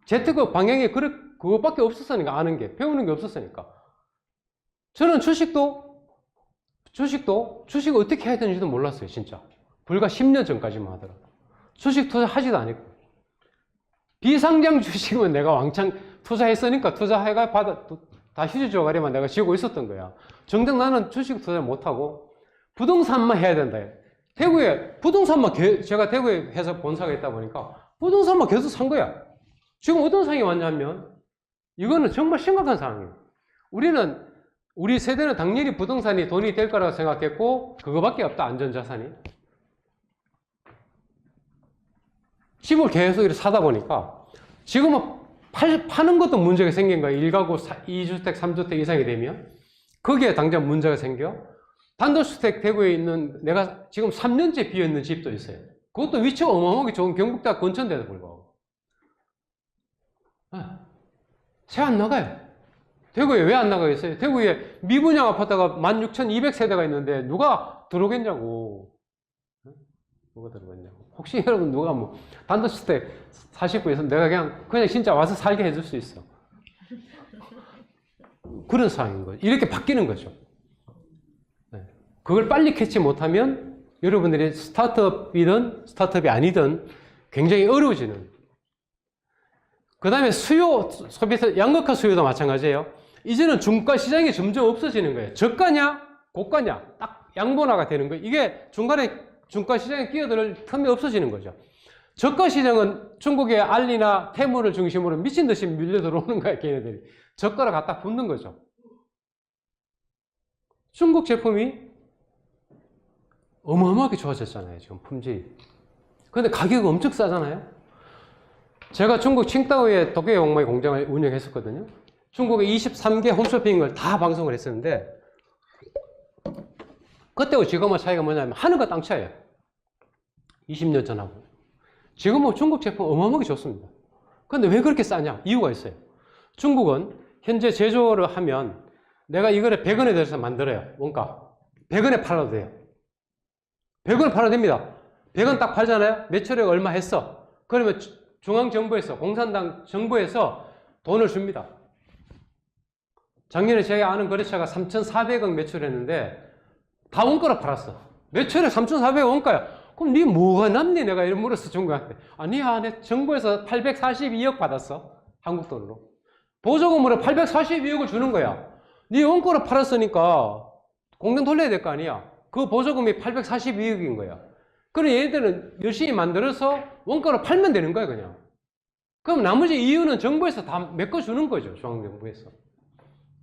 재테크 방향이 그것밖에 없었으니까, 아는 게. 배우는 게 없었으니까. 저는 주식을 어떻게 해야 되는지도 몰랐어요, 진짜. 불과 10년 전까지만 하더라도. 주식 투자하지도 않았고. 비상장 주식은 내가 왕창 투자했으니까 투자해가 다 휴지 조가리만 내가 쥐고 있었던 거야. 정작 나는 주식 투자 못하고 부동산만 해야 된다. 대구에 부동산만 제가 대구에 해서 본사가 있다 보니까 부동산만 계속 산 거야. 지금 어떤 상황이 왔냐면 이거는 정말 심각한 상황이에요. 우리 세대는 당연히 부동산이 돈이 될 거라고 생각했고 그거밖에 없다, 안전자산이. 집을 계속 이렇게 사다 보니까 지금은 파는 것도 문제가 생긴 거예요. 1가구 2주택, 3주택 이상이 되면 거기에 당장 문제가 생겨. 단독주택 대구에 있는 내가 지금 3년째 비어있는 집도 있어요. 그것도 위치가 어마어마하게 좋은 경북대학 근처인데도 불구하고 새 안 나가요. 대구에 왜 안 나가겠어요? 대구에 미분양 아파트가 16,200세대가 있는데 누가 들어오겠냐고. 누가 들어오겠냐고. 혹시 여러분 누가 뭐 단독주택 사실 있으면 내가 그냥 진짜 와서 살게 해줄 수 있어. 그런 상황인 거죠. 이렇게 바뀌는 거죠. 네. 그걸 빨리 캐치 못하면 여러분들이 스타트업이든 스타트업이 아니든 굉장히 어려워지는. 그 다음에 소비자 양극화 수요도 마찬가지예요. 이제는 중가 시장이 점점 없어지는 거예요. 저가냐, 고가냐, 딱 양분화가 되는 거예요. 이게 중간에 중가 시장에 끼어들 틈이 없어지는 거죠. 저가 시장은 중국의 알리나 테무를 중심으로 미친 듯이 밀려 들어오는 거예요, 걔네들이. 저가를 갖다 붙는 거죠. 중국 제품이 어마어마하게 좋아졌잖아요, 지금 품질이. 근데 가격이 엄청 싸잖아요. 제가 중국 칭다오에 도깨비 왕마의 공장을 운영했었거든요. 중국의 23개 홈쇼핑을 다 방송을 했었는데, 그때와 지금의 차이가 뭐냐면 하늘과 땅 차이예요. 20년 전하고. 지금은 중국 제품 어마어마하게 좋습니다. 근데 왜 그렇게 싸냐? 이유가 있어요. 중국은 현재 제조를 하면 내가 이거를 100원에 들여서 만들어요. 원가. 100원에 팔아도 돼요. 100원에 팔아도 됩니다. 100원 딱 팔잖아요. 매출액 얼마 했어. 그러면 중앙정부에서, 공산당 정부에서 돈을 줍니다. 작년에 제가 아는 거래처가 3,400억 매출했는데 다 원가로 팔았어. 매출액 3,400억 원가야. 그럼 네 뭐가 남니? 내가 이런 물어서 중국한테. 아니야, 내 정부에서 842억 받았어. 한국 돈으로. 보조금으로 842억을 주는 거야. 네 원가로 팔았으니까 공장 돌려야 될 거 아니야. 그 보조금이 842억인 거야. 그럼 얘네들은 열심히 만들어서 원가로 팔면 되는 거야, 그냥. 그럼 나머지 이유는 정부에서 다 메꿔주는 거죠, 중앙정부에서.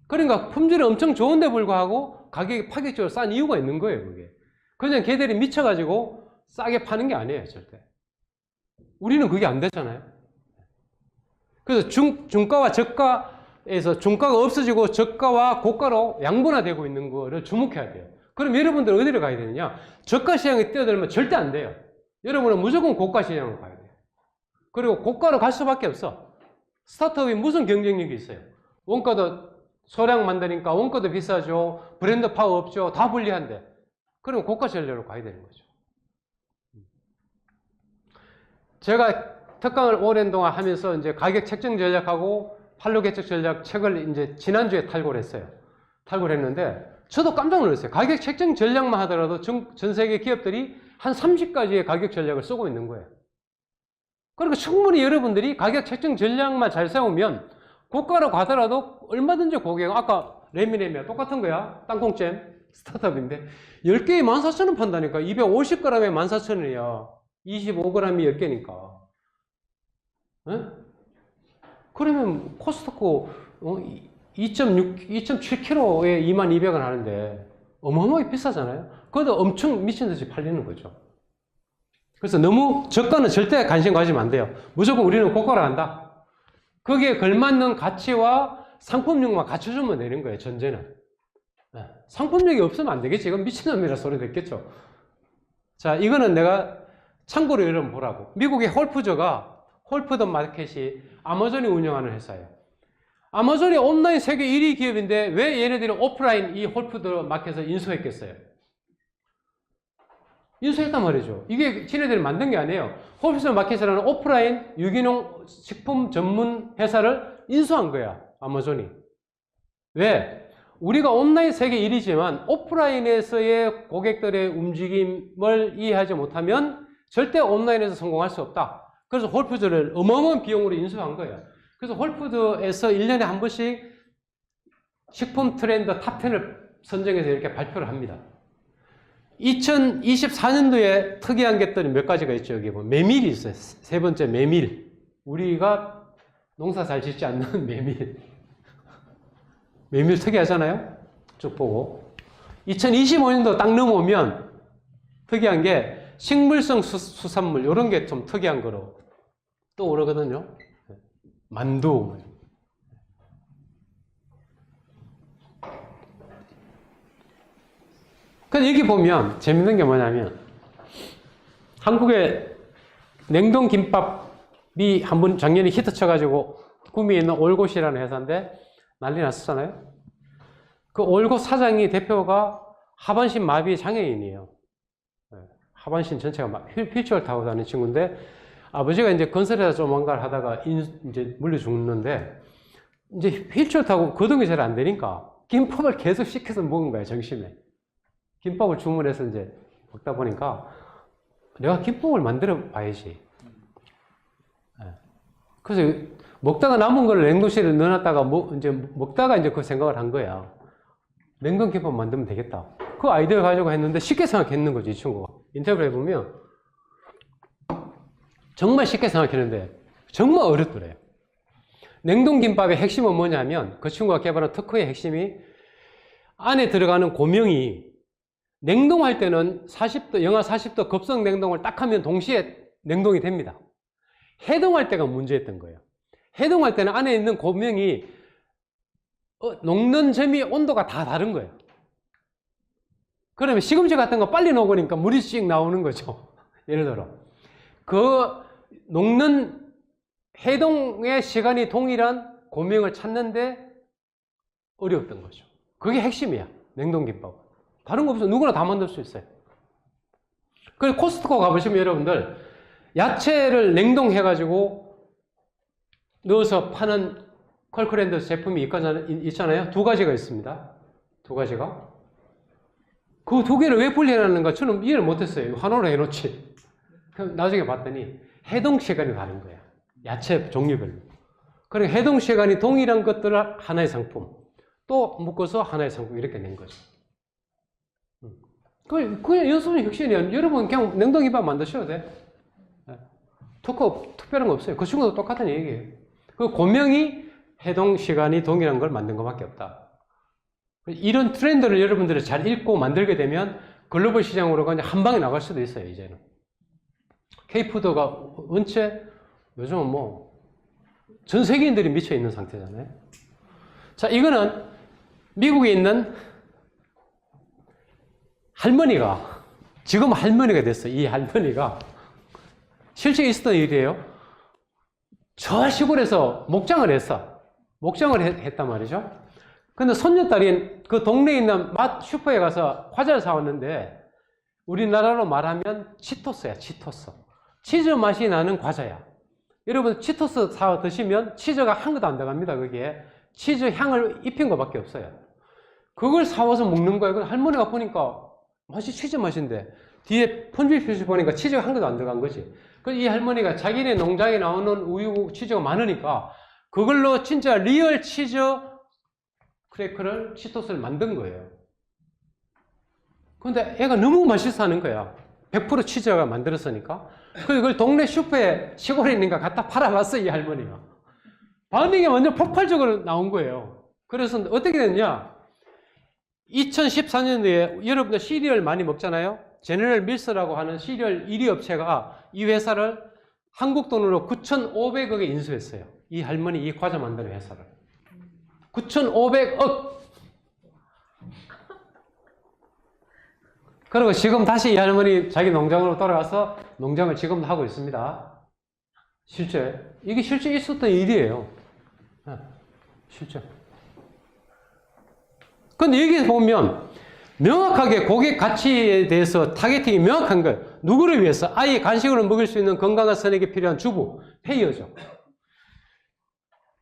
그러니까 품질이 엄청 좋은데 불구하고 가격이 파격적으로 싼 이유가 있는 거예요, 그게. 그냥 걔들이 미쳐가지고 싸게 파는 게 아니에요, 절대. 우리는 그게 안 되잖아요. 그래서 중가와 저가에서 중가가 없어지고 저가와 고가로 양분화되고 있는 거를 주목해야 돼요. 그럼 여러분들 어디를 가야 되느냐? 저가 시장에 뛰어들면 절대 안 돼요. 여러분은 무조건 고가 시장으로 가야 돼요. 그리고 고가로 갈 수밖에 없어. 스타트업이 무슨 경쟁력이 있어요? 원가도 소량 만드니까 원가도 비싸죠. 브랜드 파워 없죠. 다 불리한데. 그럼 고가 전략으로 가야 되는 거죠. 제가 특강을 오랜 동안 하면서 이제 가격 책정 전략하고 판로 개척 전략 책을 이제 지난주에 탈고를 했어요. 탈고를 했는데 저도 깜짝 놀랐어요. 가격 책정 전략만 하더라도 전 세계 기업들이 한 30가지의 가격 전략을 쓰고 있는 거예요. 그러니까 충분히 여러분들이 가격 책정 전략만 잘 세우면 고가로 가더라도 얼마든지 고객, 아까 레미네미와 똑같은 거야. 땅콩잼 스타트업인데 10개에 14,000원 판다니까. 250g에 14,000원이야. 25g이 10개니까. 에? 그러면 코스트코 2.7kg에 22,000원 하는데 어마어마하게 비싸잖아요. 그래도 엄청 미친듯이 팔리는 거죠. 그래서 너무 저가는 절대 관심 가지면 안 돼요. 무조건 우리는 고가로 한다. 거기에 걸맞는 가치와 상품력만 갖춰주면 되는 거예요, 전제는. 네. 상품력이 없으면 안 되겠지. 이건 미친놈이라 소리 듣겠죠. 자, 이거는 내가 참고로 여러분 보라고. 미국의 홀푸드 마켓이 아마존이 운영하는 회사예요. 아마존이 온라인 세계 1위 기업인데 왜 얘네들이 오프라인 이 홀푸드 마켓을 인수했겠어요? 인수했단 말이죠. 이게 지네들이 만든 게 아니에요. 홀푸드 마켓이라는 오프라인 유기농 식품 전문 회사를 인수한 거야, 아마존이. 왜? 우리가 온라인 세계 1위지만 오프라인에서의 고객들의 움직임을 이해하지 못하면 절대 온라인에서 성공할 수 없다. 그래서 홀푸드를 어마어마한 비용으로 인수한 거예요. 그래서 홀푸드에서 1년에 한 번씩 식품 트렌드 탑 10을 선정해서 이렇게 발표를 합니다. 2024년도에 특이한 것들이 몇 가지가 있죠. 여기 보면 메밀이 있어요. 세 번째 메밀. 우리가 농사 잘 짓지 않는 메밀. 메밀 특이하잖아요. 쭉 보고 2025년도 딱 넘어오면 특이한 게 식물성 수산물 이런 게 좀 특이한 거로 또 오르거든요. 만두. 근데 여기 보면 재밌는 게 뭐냐면 한국의 냉동 김밥이 한번 작년에 히트 쳐가지고 구미에 있는 올곳이라는 회사인데 난리 났었잖아요. 그 올곳 사장이 대표가 하반신 마비 장애인이에요. 하반신 전체가 휠체어를 타고 다니는 친구인데 아버지가 이제 건설에서 좀 뭔가를 하다가 이제 물려 죽는데 이제 휠체어 타고 거동이 잘 안 되니까 김밥을 계속 시켜서 먹은 거예요, 점심에. 김밥을 주문해서 이제 먹다 보니까 내가 김밥을 만들어 봐야지. 그래서 먹다가 남은 걸 냉동실에 넣어놨다가 이제 먹다가 이제 그 생각을 한 거야. 냉동김밥 만들면 되겠다. 그 아이디어 가지고 했는데 쉽게 생각했는 거지, 이 친구가. 인터뷰를 해보면 정말 쉽게 생각했는데 정말 어렵더래요. 냉동김밥의 핵심은 뭐냐면 그 친구가 개발한 특허의 핵심이 안에 들어가는 고명이 냉동할 때는 40도, 영하 40도 급속 냉동을 딱 하면 동시에 냉동이 됩니다. 해동할 때가 문제였던 거예요. 해동할 때는 안에 있는 고명이 녹는 점이 온도가 다 다른 거예요. 그러면 시금치 같은 거 빨리 녹으니까 물이 씩 나오는 거죠. 예를 들어. 그 녹는 해동의 시간이 동일한 고명을 찾는데 어려웠던 거죠. 그게 핵심이야. 냉동김밥. 다른 거 없어. 누구나 다 만들 수 있어요. 그래서 코스트코 가보시면 여러분들 야채를 냉동해가지고 넣어서 파는 컬크랜드 제품이 있잖아요. 두 가지가 있습니다. 두 가지가. 그 두 개를 왜 분리해놨는가 저는 이해를 못했어요. 하나로 해놓지. 나중에 봤더니 해동 시간이 다른 거야. 야채 종류별로. 그러니까 해동 시간이 동일한 것들을 하나의 상품, 또 묶어서 하나의 상품 이렇게 낸 거죠. 그냥 연수는 혁신이야. 여러분 그냥 냉동김밥 만드셔도 돼. 특별한 거 없어요. 그 친구도 똑같은 얘기예요. 그 고명이 해동 시간이 동일한 걸 만든 것밖에 없다. 이런 트렌드를 여러분들이 잘 읽고 만들게 되면 글로벌 시장으로 그냥 한 방에 나갈 수도 있어요, 이제는. K푸드가 원체 요즘은 뭐 전 세계인들이 미쳐 있는 상태잖아요. 자, 이거는 미국에 있는 할머니가, 지금 할머니가 됐어. 이 할머니가 실제 있었던 일이에요. 저 시골에서 목장을 했어. 목장을 했단 말이죠. 근데 손녀딸이 그 동네에 있는 슈퍼에 가서 과자를 사왔는데 우리나라로 말하면 치토스야, 치토스. 치즈 맛이 나는 과자야. 여러분 치토스 사 드시면 치즈가 한 것도 안 들어갑니다. 거기에 치즈 향을 입힌 것밖에 없어요. 그걸 사와서 먹는 거예요. 할머니가 보니까 맛이 치즈 맛인데 뒤에 품질 표시 보니까 치즈가 한 것도 안 들어간 거지. 그래서 이 할머니가 자기네 농장에 나오는 우유 치즈가 많으니까 그걸로 진짜 리얼 치즈 크래커를, 치토스를 만든 거예요. 근데 애가 너무 맛있어 하는 거야. 100% 치즈가 만들었으니까. 그걸 동네 슈퍼에 시골에 있는가 갖다 팔아봤어, 이 할머니가. 반응이 완전 폭발적으로 나온 거예요. 그래서 어떻게 됐냐? 2014년도에 여러분들 시리얼 많이 먹잖아요? 제너럴 밀스라고 하는 시리얼 1위 업체가 이 회사를 한국 돈으로 9,500억에 인수했어요. 이 할머니 이 과자 만드는 회사를. 9,500억! 그리고 지금 다시 이 할머니 자기 농장으로 돌아가서 농장을 지금도 하고 있습니다. 실제. 이게 실제 있었던 일이에요. 실제. 근데 여기 보면 명확하게 고객 가치에 대해서 타겟팅이 명확한 거예요. 누구를 위해서? 아이 간식으로 먹을 수 있는 건강한 선에게 필요한 주부, 페이어죠.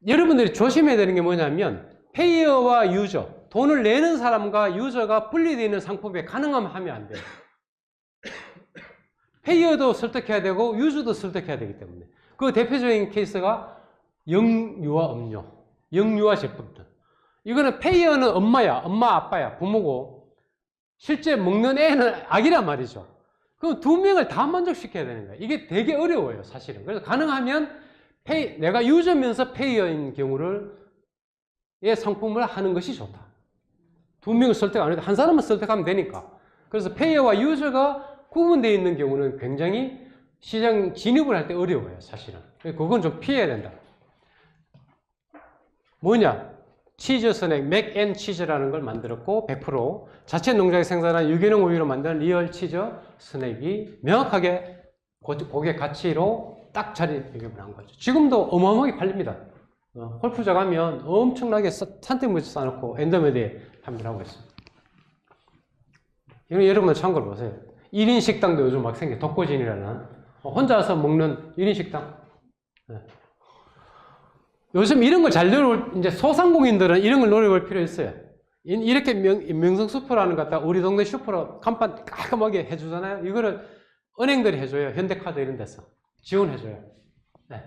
여러분들이 조심해야 되는 게 뭐냐면 페이어와 유저, 돈을 내는 사람과 유저가 분리되어 있는 상품에 가능하면 하면 안 돼요. 페이어도 설득해야 되고 유저도 설득해야 되기 때문에. 그 대표적인 케이스가 영유아 음료, 영유아 제품들. 이거는 페이어는 엄마야, 엄마 아빠야, 부모고 실제 먹는 애는 아기란 말이죠. 그럼 두 명을 다 만족시켜야 되는 거예요. 이게 되게 어려워요, 사실은. 그래서 가능하면 내가 유저면서 페이어인 경우를 의 상품을 하는 것이 좋다. 두 명을 설득 안 해도 한 사람만 설득하면 되니까. 그래서 페이어와 유저가 구분되어 있는 경우는 굉장히 시장 진입을 할 때 어려워요, 사실은. 그건 좀 피해야 된다. 뭐냐? 치즈 스낵, 맥앤치즈라는 걸 만들었고 100% 자체 농장에 생산한 유기농 우유로 만든 리얼 치즈 스낵이 명확하게 고객 가치로 딱 자리매김을 한 거죠. 지금도 어마어마하게 팔립니다. 홀푸자 가면 엄청나게 산뜻무지 싸놓고 엔더메드에 판매를 하고 있습니다. 이건 여러분 참고로 보세요. 1인 식당도 요즘 막 생겨. 독거진이라는 혼자서 먹는 1인 식당. 네. 요즘 이런 걸 잘 노려볼, 이제 소상공인들은 이런 걸 노려볼 필요 있어요. 이렇게 명성 슈퍼라는 것 갖다 우리 동네 슈퍼로 간판 깔끔하게 해주잖아요. 이거를 은행들이 해줘요. 현대카드 이런 데서. 지원해줘요. 네.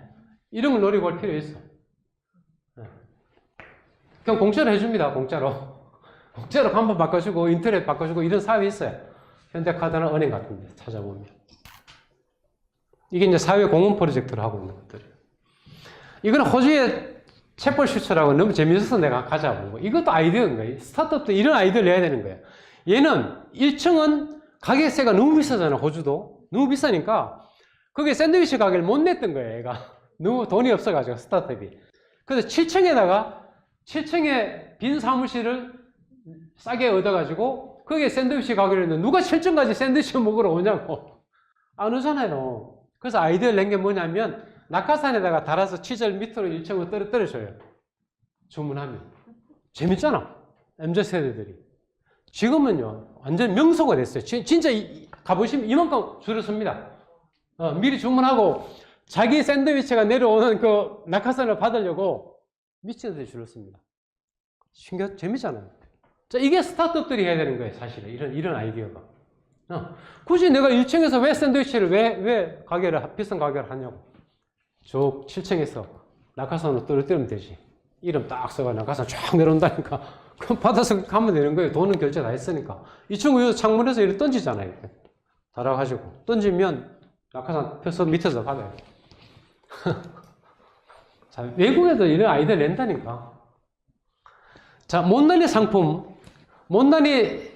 이런 걸 노려볼 필요 있어. 그냥 공짜로 해줍니다. 공짜로. 공짜로 간판 바꿔주고 인터넷 바꿔주고 이런 사업이 있어요. 현대카드나 은행 같은 데 찾아보면. 이게 이제 사회 공헌 프로젝트를 하고 있는 것들이에요. 이거는 호주의 챗볼 슈처라고 너무 재밌어서 내가 가져본 거. 이것도 아이디어인 거예요. 스타트업도 이런 아이디어를 내야 되는 거예요. 얘는 1층은 가게세가 너무 비싸잖아, 호주도. 너무 비싸니까 거기에 샌드위치 가게를 못 냈던 거예요, 얘가. 너무 돈이 없어가지고, 스타트업이. 그래서 7층에 빈 사무실을 싸게 얻어가지고 거기에 샌드위치 가게를 했는데 누가 7층까지 샌드위치 먹으러 오냐고. 안 오잖아요. 그래서 아이디어를 낸 게 뭐냐면 낙하산에다가 달아서 치즈를 밑으로 1층으로 떨어뜨려줘요. 주문하면. 재밌잖아. MZ세대들이. 지금은요, 완전 명소가 됐어요. 진짜 가보시면 이만큼 줄을 섭니다. 미리 주문하고 자기 샌드위치가 내려오는 그 낙하산을 받으려고 미친 듯이 줄을 섭니다. 재밌잖아요. 자, 이게 스타트업들이 해야 되는 거예요, 사실은. 이런 아이디어가. 굳이 내가 1층에서 왜 샌드위치를 왜 비싼 가게를 하냐고. 저 7층에서 낙하산으로 떨어뜨리면 되지. 이름 딱 써가 낙하산 쫙 내려온다니까. 그럼 받아서 가면 되는 거예요. 돈은 결제 다 했으니까. 이 친구 창문에서 이렇게 던지잖아요. 이렇게. 달아가지고. 던지면 낙하산 펴서 밑에서 받아요. 자, 외국에도 이런 아이디어를 낸다니까. 자, 못난이 상품. 못난이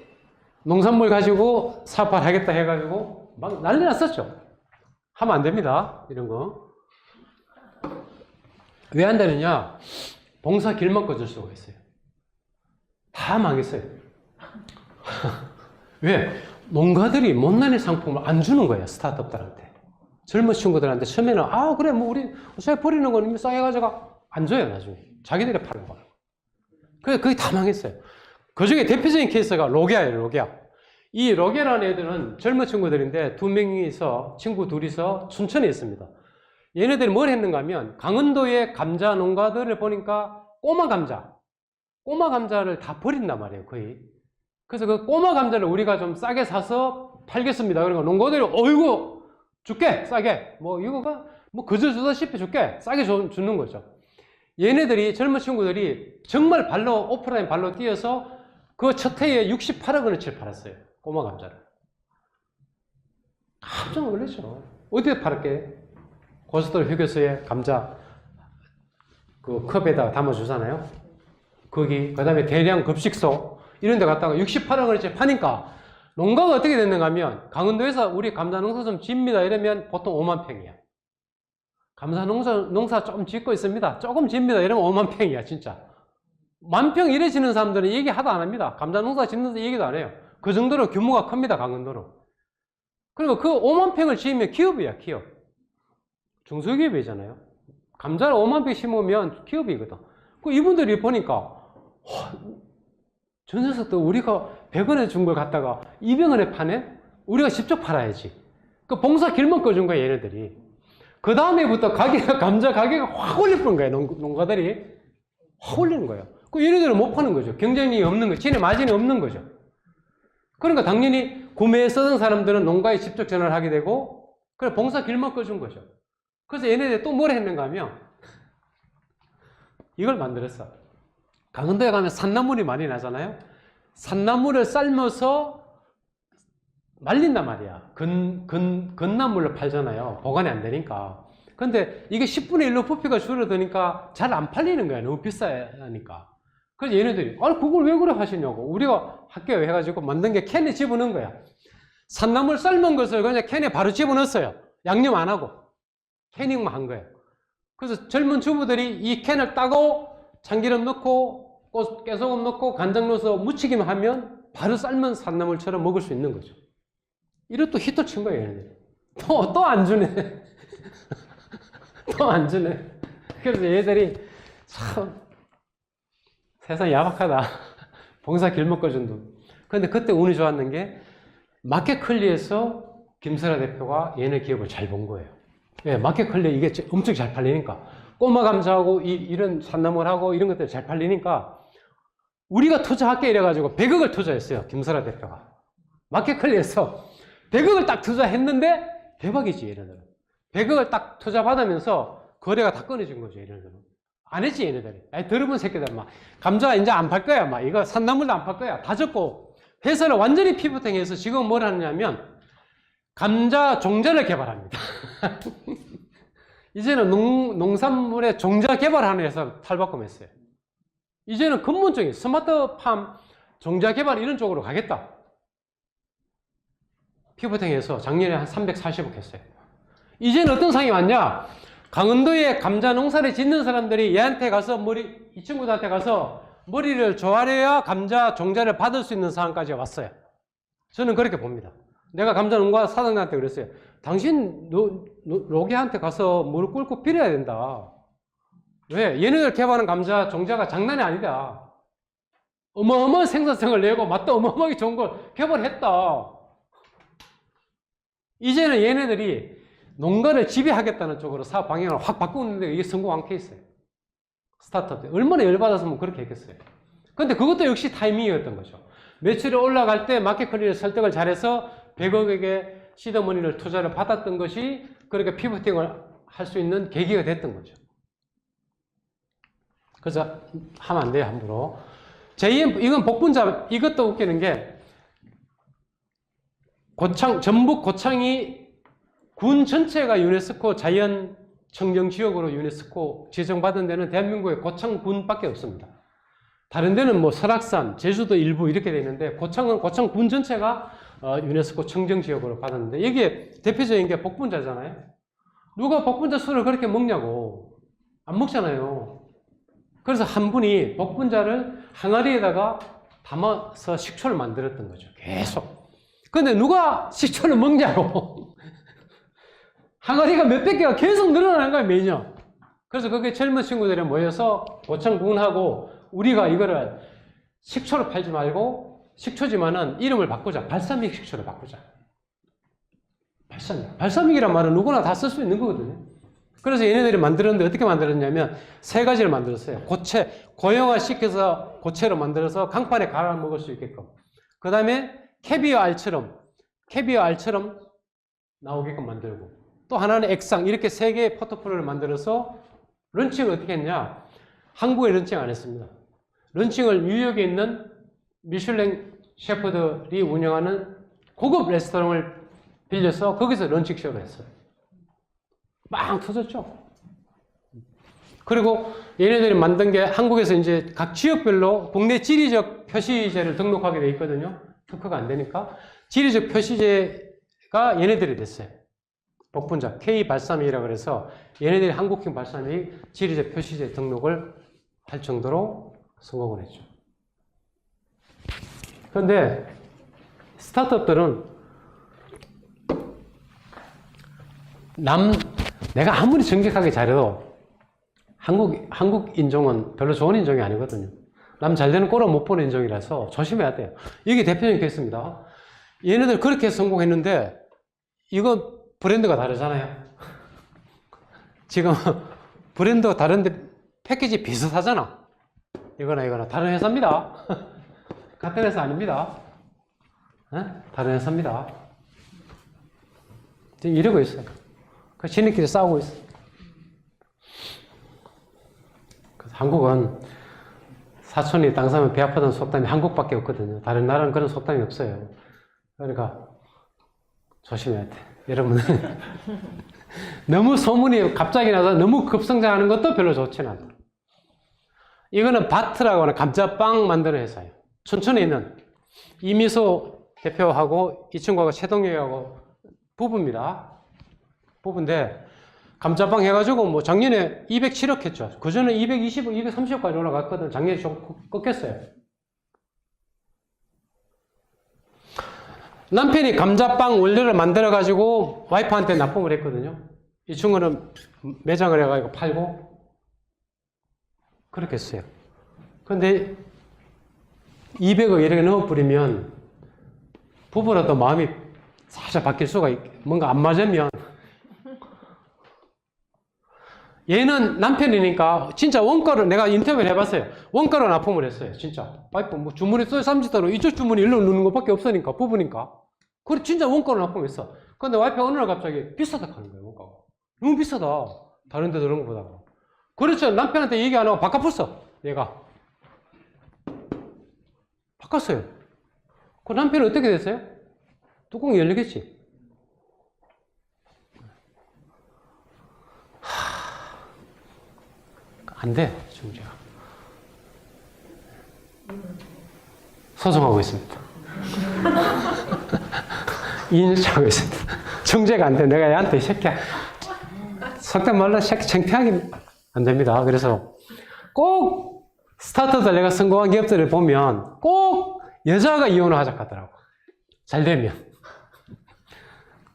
농산물 가지고 사업을 하겠다 해가지고 막 난리 났었죠. 하면 안 됩니다. 이런 거. 왜 안 되느냐? 봉사 길만 꺼줄 수가 있어요. 다 망했어요. 왜? 농가들이 못난이 상품을 안 주는 거예요. 스타트업들한테. 젊은 친구들한테 처음에는 그래 뭐 우리 어차피 버리는 건 이미 싸게 가져가. 안 줘요 나중에. 자기들이 파는 거예요. 그래서 그게 다 망했어요. 그 중에 대표적인 케이스가 로게아예요. 로게아. 이 로게라는 애들은 젊은 친구들인데 친구 둘이서 춘천에 있습니다. 얘네들이 뭘 했는가 하면 강원도의 감자 농가들을 보니까 꼬마 감자를 다 버린단 말이에요, 거의. 그래서 그 꼬마 감자를 우리가 좀 싸게 사서 팔겠습니다. 그러니까 농가들이 어이구 줄게 싸게 이거가 그저 주다시피 줄게 싸게 주는 거죠. 얘네들이 젊은 친구들이 정말 오프라인 발로 뛰어서 그 첫 해에 68억 원어치를 팔았어요. 꼬마 감자를. 깜짝 놀랐죠. 어디에 팔았게? 고속도로 휴게소에 감자 그 컵에다가 담아주잖아요. 거기, 그 다음에 대량 급식소 이런 데 갔다가 68억 원어치 파니까 농가가 어떻게 됐는가 하면 강원도에서 우리 감자 농사 좀 집니다 이러면 보통 5만 평이야. 감자 농사 좀 짓고 있습니다. 조금 집니다 이러면 5만 평이야 진짜. 만평 이래 지는 사람들은 얘기 하도 안 합니다. 감자 농사 짓는데 얘기도 안 해요. 그 정도로 규모가 큽니다, 강원도는. 그리고 그 5만 평을 지으면 기업이야, 기업. 중소기업이잖아요. 감자를 5만 평 심으면 기업이거든. 이분들이 보니까, 전 녀석도 우리가 100원에 준 걸 갖다가 200원에 파네? 우리가 직접 팔아야지. 봉사 길만 꺼준 거야, 얘네들이. 그 다음에부터 감자 가격이 확 올리는 거예요, 농가들이. 확 올리는 거예요. 얘네들은 못 파는 거죠. 경쟁력이 없는 거죠. 지네 마진이 없는 거죠. 그러니까 당연히 구매에 쓰던 사람들은 농가에 직접 전화를 하게 되고, 그래, 봉사 길만 꺼준 거죠. 그래서 얘네들이 또 뭘 했는가 하면, 이걸 만들었어. 강원도에 가면 산나물이 많이 나잖아요. 산나물을 삶아서 말린단 말이야. 건나물로 팔잖아요. 보관이 안 되니까. 근데 이게 10분의 1로 부피가 줄어드니까 잘 안 팔리는 거야. 너무 비싸니까. 그래서 얘네들이, 그걸 왜 그래 하시냐고. 우리가 할게요. 해가지고 만든 게 캔에 집어넣은 거야. 산나물 삶은 것을 그냥 캔에 바로 집어넣었어요. 양념 안 하고. 캐닝만 한 거예요. 그래서 젊은 주부들이 이 캔을 따고 참기름 넣고 깨소금 넣고 간장 넣어서 무치기만 하면 바로 삶은 산나물처럼 먹을 수 있는 거죠. 이래 또 히트 친 거예요, 얘네들이. 또 안 주네. 또 안 주네. 그래서 얘들이 참 세상 야박하다. 봉사 길목 꺼준 돈. 그런데 그때 운이 좋았는 게 마켓컬리에서 김설아 대표가 얘네 기업을 잘 본 거예요. 예, 마켓컬리 이게 엄청 잘 팔리니까 꼬마 감자하고 이런 산나물하고 이런 것들이 잘 팔리니까 우리가 투자할게 이래가지고 100억을 투자했어요. 김설아 대표가. 마켓컬리에서 100억을 딱 투자했는데 대박이지 얘네들은. 100억을 딱 투자 받으면서 거래가 다 끊어진 거죠, 얘네들은. 안 했지, 얘네들이. 아이, 더러운 새끼들, 막. 감자 이제 안 팔 거야, 막. 이거 산나물도 안 팔 거야. 다 졌고. 회사를 완전히 피부팅해서 지금 뭘 하느냐면, 감자 종자를 개발합니다. 이제는 농산물의 종자 개발하는 회사를 탈바꿈했어요. 이제는 근본적인 스마트팜 종자 개발 이런 쪽으로 가겠다. 피부팅해서 작년에 한 340억 했어요. 이제는 어떤 상황이 왔냐? 강원도에 감자 농사를 짓는 사람들이 얘한테 가서 이 친구들한테 가서 머리를 조아려야 감자 종자를 받을 수 있는 상황까지 왔어요. 저는 그렇게 봅니다. 내가 감자 농가 사장님한테 그랬어요. 당신 로기한테 가서 무릎 꿇고 빌어야 된다. 왜? 얘네들 개발하는 감자 종자가 장난이 아니다. 어마어마한 생산성을 내고 맛도 어마어마하게 좋은 걸 개발했다. 이제는 얘네들이 농가를 지배하겠다는 쪽으로 사업 방향을 확 바꾸는데 이게 성공한 케이스예요. 스타트업 때. 얼마나 열받았으면 그렇게 했겠어요. 근데 그것도 역시 타이밍이었던 거죠. 매출이 올라갈 때 마켓컬리를 설득을 잘해서 100억에게 시드머니를 투자를 받았던 것이 그렇게 피부팅을 할 수 있는 계기가 됐던 거죠. 그래서 하면 안 돼요, 함부로. 이건 복분자, 이것도 웃기는 게 전북 고창이 군 전체가 유네스코 자연 청정 지역으로 유네스코 지정받은 데는 대한민국의 고창군밖에 없습니다. 다른 데는 뭐 설악산, 제주도 일부 이렇게 되어 있는데 고창은 고창군 전체가 유네스코 청정 지역으로 받았는데 여기에 대표적인 게 복분자잖아요. 누가 복분자 술을 그렇게 먹냐고. 안 먹잖아요. 그래서 한 분이 복분자를 항아리에다가 담아서 식초를 만들었던 거죠. 계속. 근데 누가 식초를 먹냐고. 항아리가 몇백 개가 계속 늘어나는 거야, 매년. 그래서 거기에 젊은 친구들이 모여서 고창군하고 우리가 이거를 식초를 팔지 말고 식초지만은 이름을 바꾸자. 발사믹 식초를 바꾸자. 발사믹. 발사믹이란 말은 누구나 다 쓸 수 있는 거거든요. 그래서 얘네들이 만들었는데 어떻게 만들었냐면 세 가지를 만들었어요. 고형화 시켜서 고체로 만들어서 강판에 갈아 먹을 수 있게끔. 그 다음에 캐비어 알처럼 나오게끔 만들고. 또 하나는 액상. 이렇게 세 개의 포트폴리오를 만들어서 런칭을 어떻게 했냐. 한국에 런칭 안 했습니다. 런칭을 뉴욕에 있는 미슐랭 셰프들이 운영하는 고급 레스토랑을 빌려서 거기서 런칭쇼를 했어요. 막 터졌죠. 그리고 얘네들이 만든 게 한국에서 이제 각 지역별로 국내 지리적 표시제를 등록하게 돼 있거든요. 특허가 안 되니까. 지리적 표시제가 얘네들이 됐어요. 복분자, K 발사믹이라고 그래서 얘네들이 한국형 발사믹 지리적 표시제 등록을 할 정도로 성공을 했죠. 그런데 스타트업들은 내가 아무리 정직하게 잘해도 한국 인종은 별로 좋은 인종이 아니거든요. 남 잘되는 꼴을 못 보는 인종이라서 조심해야 돼요. 이게 대표적인 케이스입니다. 얘네들 그렇게 성공했는데 이거 브랜드가 다르잖아요. 지금 브랜드가 다른데 패키지 비슷하잖아. 이거나 다른 회사입니다. 같은 회사 아닙니다. 네? 다른 회사입니다. 지금 이러고 있어요. 지네끼리 싸우고 있어. 그래서 한국은 사촌이 땅 사면 배 아프다는 속담이 한국밖에 없거든요. 다른 나라는 그런 속담이 없어요. 그러니까 조심해야 돼. 여러분은 너무 소문이 갑자기 나서 너무 급성장하는 것도 별로 좋지는 않아요. 이거는 바트라고 하는 감자빵 만드는 회사예요. 춘천에 있는 이미소 대표하고 이 친구하고 최동혁하고 부부입니다. 부부인데 감자빵 해가지고 뭐 작년에 207억 했죠. 그전에 220억, 230억까지 올라갔거든. 작년에 좀 꺾였어요. 남편이 감자빵 원료를 만들어가지고 와이프한테 납품을 했거든요. 이 친구는 매장을 해가지고 팔고 그렇게 했어요. 근데 200억 이렇게 넣어버리면 부부라도 마음이 살짝 바뀔 수가 뭔가 안 맞으면 얘는 남편이니까 진짜 원가를 내가 인터뷰를 해봤어요. 원가로 납품을 했어요. 진짜 와이프 뭐 주문이 써요 30달러 이쪽 주문이 일로 넣는 것밖에 없으니까 부부니까 그래 진짜 원가로 납품했어. 근데 와이프가 어느 날 갑자기 비싸다 하는 거예요. 원가가 너무 비싸다 다른 데 들은 것보다. 그렇죠. 남편한테 얘기 안 하고 바꿔봤어. 얘가. 바꿨어요. 그 남편은 어떻게 됐어요? 뚜껑이 열리겠지. 안 돼, 중재가. 소송하고 있습니다. 2년째 하고 있습니다. 중재가 안 돼. 내가 얘한테 이 새끼야. 속된 말로 새끼 창피하게 안 됩니다. 그래서 꼭 스타트업들 내가 성공한 기업들을 보면 꼭 여자가 이혼을 하자 하더라고. 잘 되면.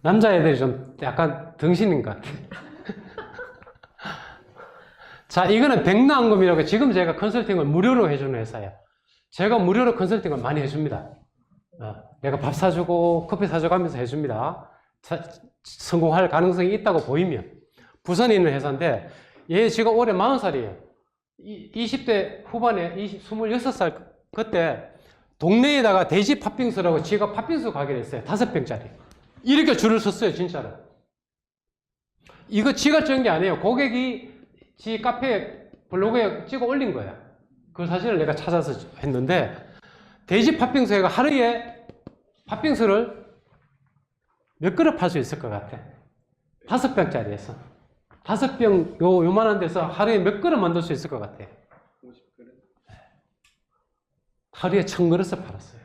남자애들이 좀 약간 덩신인 것 같아. 자, 이거는 백나안검이라고 지금 제가 컨설팅을 무료로 해주는 회사예요. 제가 무료로 컨설팅을 많이 해줍니다. 내가 밥 사주고 커피 사주고 하면서 해줍니다. 성공할 가능성이 있다고 보이면. 부산에 있는 회사인데 얘 지금 올해 40살이에요. 20대 후반에 26살 그때 동네에다가 돼지 팥빙수라고 지가 팥빙수 가게를 했어요. 5평짜리. 이렇게 줄을 섰어요, 진짜로. 이거 지가 찍은 게 아니에요. 고객이 지 카페 블로그에 찍어 올린 거야. 그 사실을 내가 찾아서 했는데 돼지 팥빙수가 하루에 팥빙수를 몇 그릇 팔 수 있을 것 같아? 5병짜리에서 5병 요만한 데서 하루에 몇 그릇 만들 수 있을 것 같아? 50그릇. 하루에 1000그릇을 팔았어요.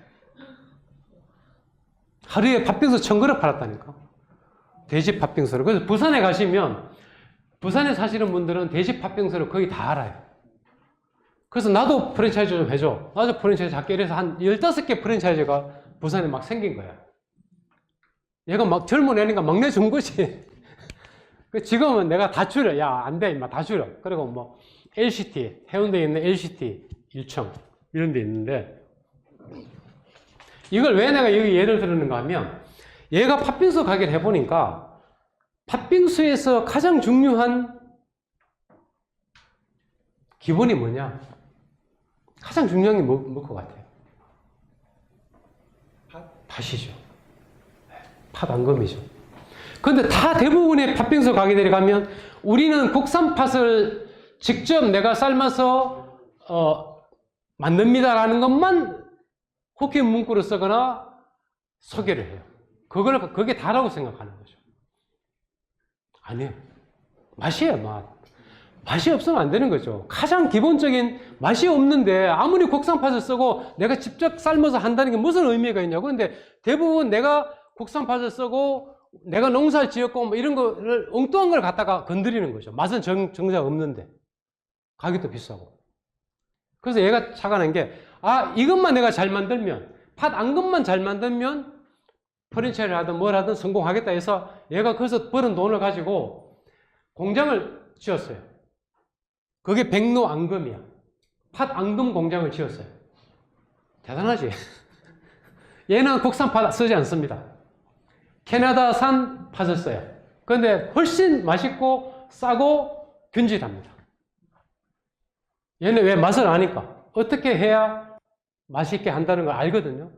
하루에 팥빙수 1000그릇 팔았다니까. 돼지 팥빙수를. 그래서 부산에 가시면 부산에 사시는 분들은 돼지 팥빙수를 거의 다 알아요. 그래서 나도 프랜차이즈 좀 해줘. 나도 프랜차이즈 할게. 이래서 한 15개 프랜차이즈가 부산에 막 생긴 거야. 얘가 막 젊은 애니까 막 내준 거지. 지금은 내가 다 줄여. 야, 안 돼, 임마. 다 줄여. 그리고 뭐, LCT, 해운대에 있는 LCT 1층, 이런 데 있는데, 이걸 왜 내가 여기 예를 들었는가 하면, 얘가 팥빙수 가게를 해보니까, 팥빙수에서 가장 중요한 기본이 뭐냐? 가장 중요한 게 뭘 것 같아요? 팥이죠. 팥안금이죠. 근데 다 대부분의 팥빙수 가게들에 가면 우리는 국산 팥을 직접 내가 삶아서 만듭니다라는 것만 후킹 문구로 쓰거나 소개를 해요. 그게 다라고 생각하는 거죠. 아니에요. 맛이에요, 맛. 맛이 없으면 안 되는 거죠. 가장 기본적인 맛이 없는데 아무리 국산 팥을 쓰고 내가 직접 삶아서 한다는 게 무슨 의미가 있냐고. 근데 대부분 내가 국산 팥을 쓰고 내가 농사를 지었고 뭐 이런 거를 엉뚱한 걸 갖다가 건드리는 거죠. 맛은 정작 없는데 가격도 비싸고. 그래서 얘가 착안한 게 이것만 내가 잘 만들면 팥 앙금만 잘 만들면 프랜차이즈를 하든 뭘 하든 성공하겠다 해서 얘가 거기서 벌은 돈을 가지고 공장을 지었어요. 그게 백로 앙금이야. 팥 앙금 공장을 지었어요. 대단하지? 얘는 국산 팥 쓰지 않습니다. 캐나다산 팥을 써요. 그런데 훨씬 맛있고 싸고 균질합니다. 얘는 왜 맛을 아니까? 어떻게 해야 맛있게 한다는 걸 알거든요.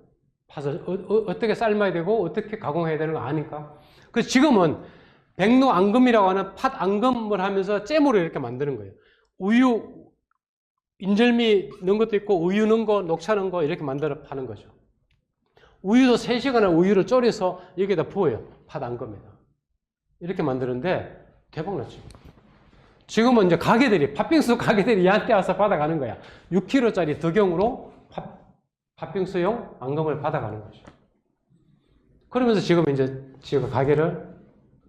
팥을 어떻게 삶아야 되고 어떻게 가공해야 되는 걸 아니까. 그래서 지금은 백로 앙금이라고 하는 팥 앙금을 하면서 잼으로 이렇게 만드는 거예요. 우유, 인절미 넣은 것도 있고 우유 넣은 거, 녹차 넣은 거 이렇게 만들어 파는 거죠. 우유도 3시간을 우유를 졸여서 여기다 부어요. 팥 앙금에다. 이렇게 만드는데 대박 났죠. 지금은 이제 팥빙수 가게들이 얘한테 와서 받아가는 거야. 6kg짜리 덕용으로 팥빙수용 앙금을 받아가는 거죠. 그러면서 지금 이제 지금 가게를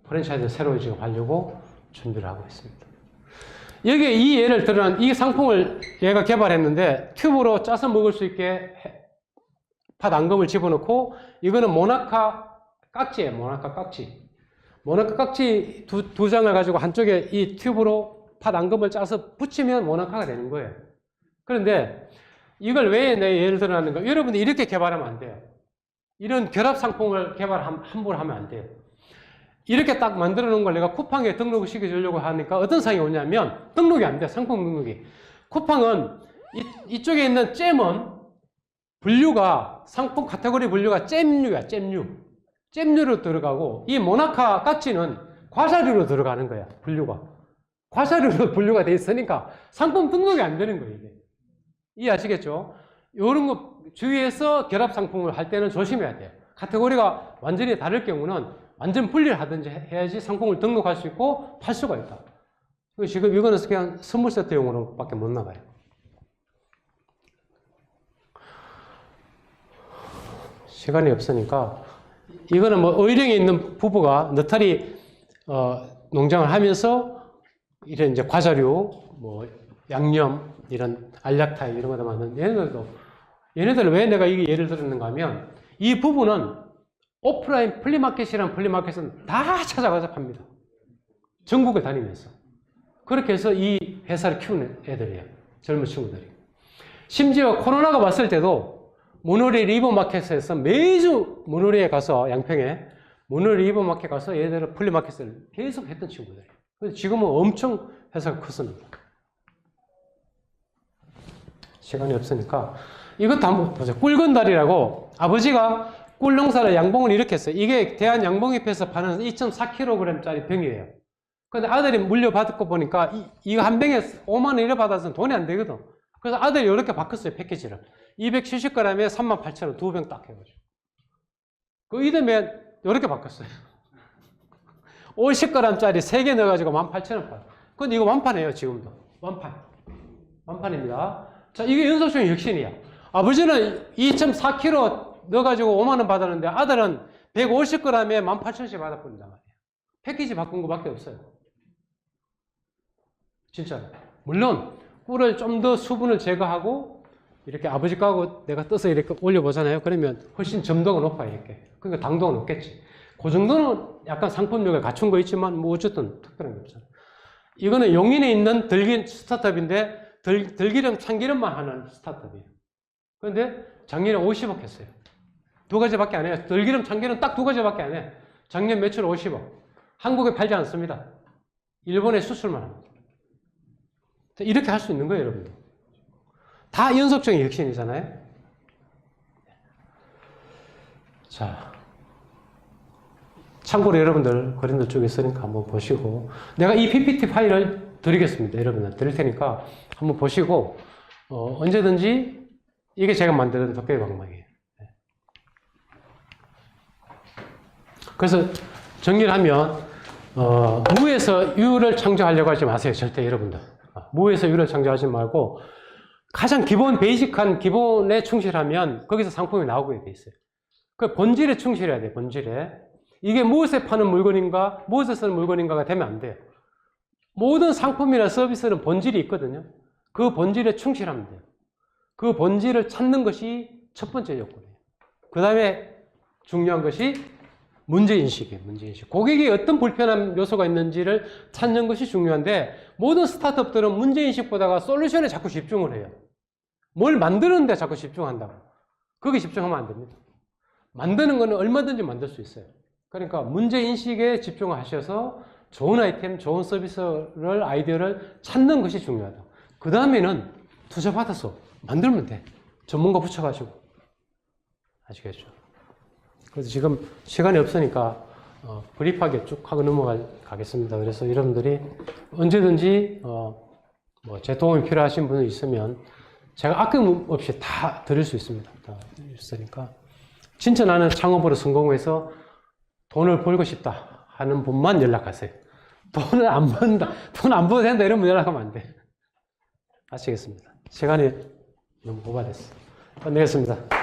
프랜차이즈 새로 지금 하려고 준비를 하고 있습니다. 여기에 이 예를 들어한 이 상품을 얘가 개발했는데 튜브로 짜서 먹을 수 있게 팥 앙금을 집어넣고 이거는 모나카 깍지예요. 모나카 깍지. 모나카 깍지 두 장을 가지고 한쪽에 이 튜브로 팥 앙금을 짜서 붙이면 모나카가 되는 거예요. 그런데 이걸 왜 내 예를 들어놨는가? 여러분들 이렇게 개발하면 안 돼요. 이런 결합 상품을 함부로 하면 안 돼요. 이렇게 딱 만들어 놓은 걸 내가 쿠팡에 등록을 시켜주려고 하니까 어떤 상황이 오냐면 등록이 안 돼. 상품 등록이. 쿠팡은 이쪽에 있는 잼은 분류가 상품 카테고리 분류가 잼류야. 잼류로 들어가고 이 모나카 깍지는 과자류로 들어가는 거야. 분류가. 과자료로 분류가 돼 있으니까 상품 등록이 안 되는 거예요, 이게. 이해하시겠죠? 이런 거 주의해서 결합 상품을 할 때는 조심해야 돼요. 카테고리가 완전히 다를 경우는 완전 분리를 하든지 해야지 상품을 등록할 수 있고 팔 수가 있다. 지금 이거는 그냥 선물 세트용으로 밖에 못 나가요. 시간이 없으니까 이거는 뭐 의령에 있는 부부가 너타리 농장을 하면서 이런 이제 과자류, 뭐 양념, 이런 알약타입 이런 거다 만드는 얘네들 왜 내가 이게 예를 들었는가 하면 이 부부는 오프라인 플리마켓이란 플리마켓은 다 찾아가서 팝니다. 전국을 다니면서. 그렇게 해서 이 회사를 키우는 애들이에요. 젊은 친구들이. 심지어 코로나가 왔을 때도 모노리 리버마켓에서 매주 모노리에 가서 양평에 모노리 리버마켓 가서 얘들은 플리마켓을 계속 했던 친구들이에요. 그래서 지금은 엄청 회사가 컸습니다. 시간이 없으니까 이것도 한번 보세요. 꿀건달이라고 아버지가 꿀 농사를 양봉을 이렇게 했어요. 이게 대한양봉협회에서 파는 2.4kg짜리 병이에요. 근데 아들이 물려받고 보니까 이거 한 병에 5만 원 이래 받아서는 돈이 안 되거든. 그래서 아들이 이렇게 바꿨어요, 패키지를. 270g에 38,000원, 두 병 딱 해가지고. 그 이듬해 이렇게 바꿨어요. 50g짜리 3개 넣어가지고 18,000원 팔아요. 근데 이거 완판이에요, 지금도. 완판. 완판입니다. 자, 이게 연속적인 혁신이야. 아버지는 2.4kg 넣어가지고 5만 원 받았는데 아들은 150g에 18,000원씩 받아버린단 말이에요. 패키지 바꾼 거밖에 없어요. 진짜로. 물론 꿀을 좀 더 수분을 제거하고 이렇게 아버지 거하고 내가 떠서 이렇게 올려보잖아요. 그러면 훨씬 점도가 높아요, 이렇게. 그러니까 당도가 높겠지. 그 정도는 약간 상품력을 갖춘 거 있지만 뭐 어쨌든 특별한 게 없잖아요. 이거는 용인에 있는 들기 스타트업인데 들기름 참기름만 하는 스타트업이에요. 그런데 작년에 50억 했어요. 두 가지밖에 안 해요. 들기름 참기름 딱 두 가지밖에 안 해요. 작년 매출 50억. 한국에 팔지 않습니다. 일본에 수출만 합니다. 이렇게 할 수 있는 거예요, 여러분들. 다 연속적인 혁신이잖아요. 자, 참고로 여러분들 그림들 쪽에 있으니까 한번 보시고 내가 이 PPT 파일을 드리겠습니다. 여러분들 드릴 테니까 한번 보시고 언제든지 이게 제가 만드는 도깨비 방망이에요. 그래서 정리를 하면 무에서 유를 창조하려고 하지 마세요. 절대 여러분들. 무에서 유를 창조하지 말고 가장 기본 베이직한 기본에 충실하면 거기서 상품이 나오게 돼 있어요. 그 본질에 충실해야 돼요. 본질에. 이게 무엇에 파는 물건인가 무엇에 쓰는 물건인가가 되면 안 돼요. 모든 상품이나 서비스는 본질이 있거든요. 그 본질에 충실하면 돼요. 그 본질을 찾는 것이 첫 번째 요건이에요. 그 다음에 중요한 것이 문제인식이에요. 문제인식. 고객이 어떤 불편한 요소가 있는지를 찾는 것이 중요한데 모든 스타트업들은 문제인식보다가 솔루션에 자꾸 집중을 해요. 뭘 만드는데 자꾸 집중한다고. 거기 집중하면 안 됩니다. 만드는 거는 얼마든지 만들 수 있어요. 그러니까 문제인식에 집중하셔서 좋은 아이템, 좋은 서비스를, 아이디어를 찾는 것이 중요하다. 그 다음에는 투자받아서 만들면 돼. 전문가 붙여가지고. 아시겠죠? 그래서 지금 시간이 없으니까 브리프하게 쭉 하고 넘어가겠습니다. 그래서 여러분들이 언제든지 뭐 제 도움이 필요하신 분이 있으면 제가 아낌없이 다 드릴 수 있습니다. 다 있으니까 진짜 나는 창업으로 성공해서 돈을 벌고 싶다 하는 분만 연락하세요. 돈을 안 번다, 돈 안 벌어도 된다 이런 분 연락하면 안 돼. 아시겠습니다. 시간이 너무 오버됐어. 끝내겠습니다.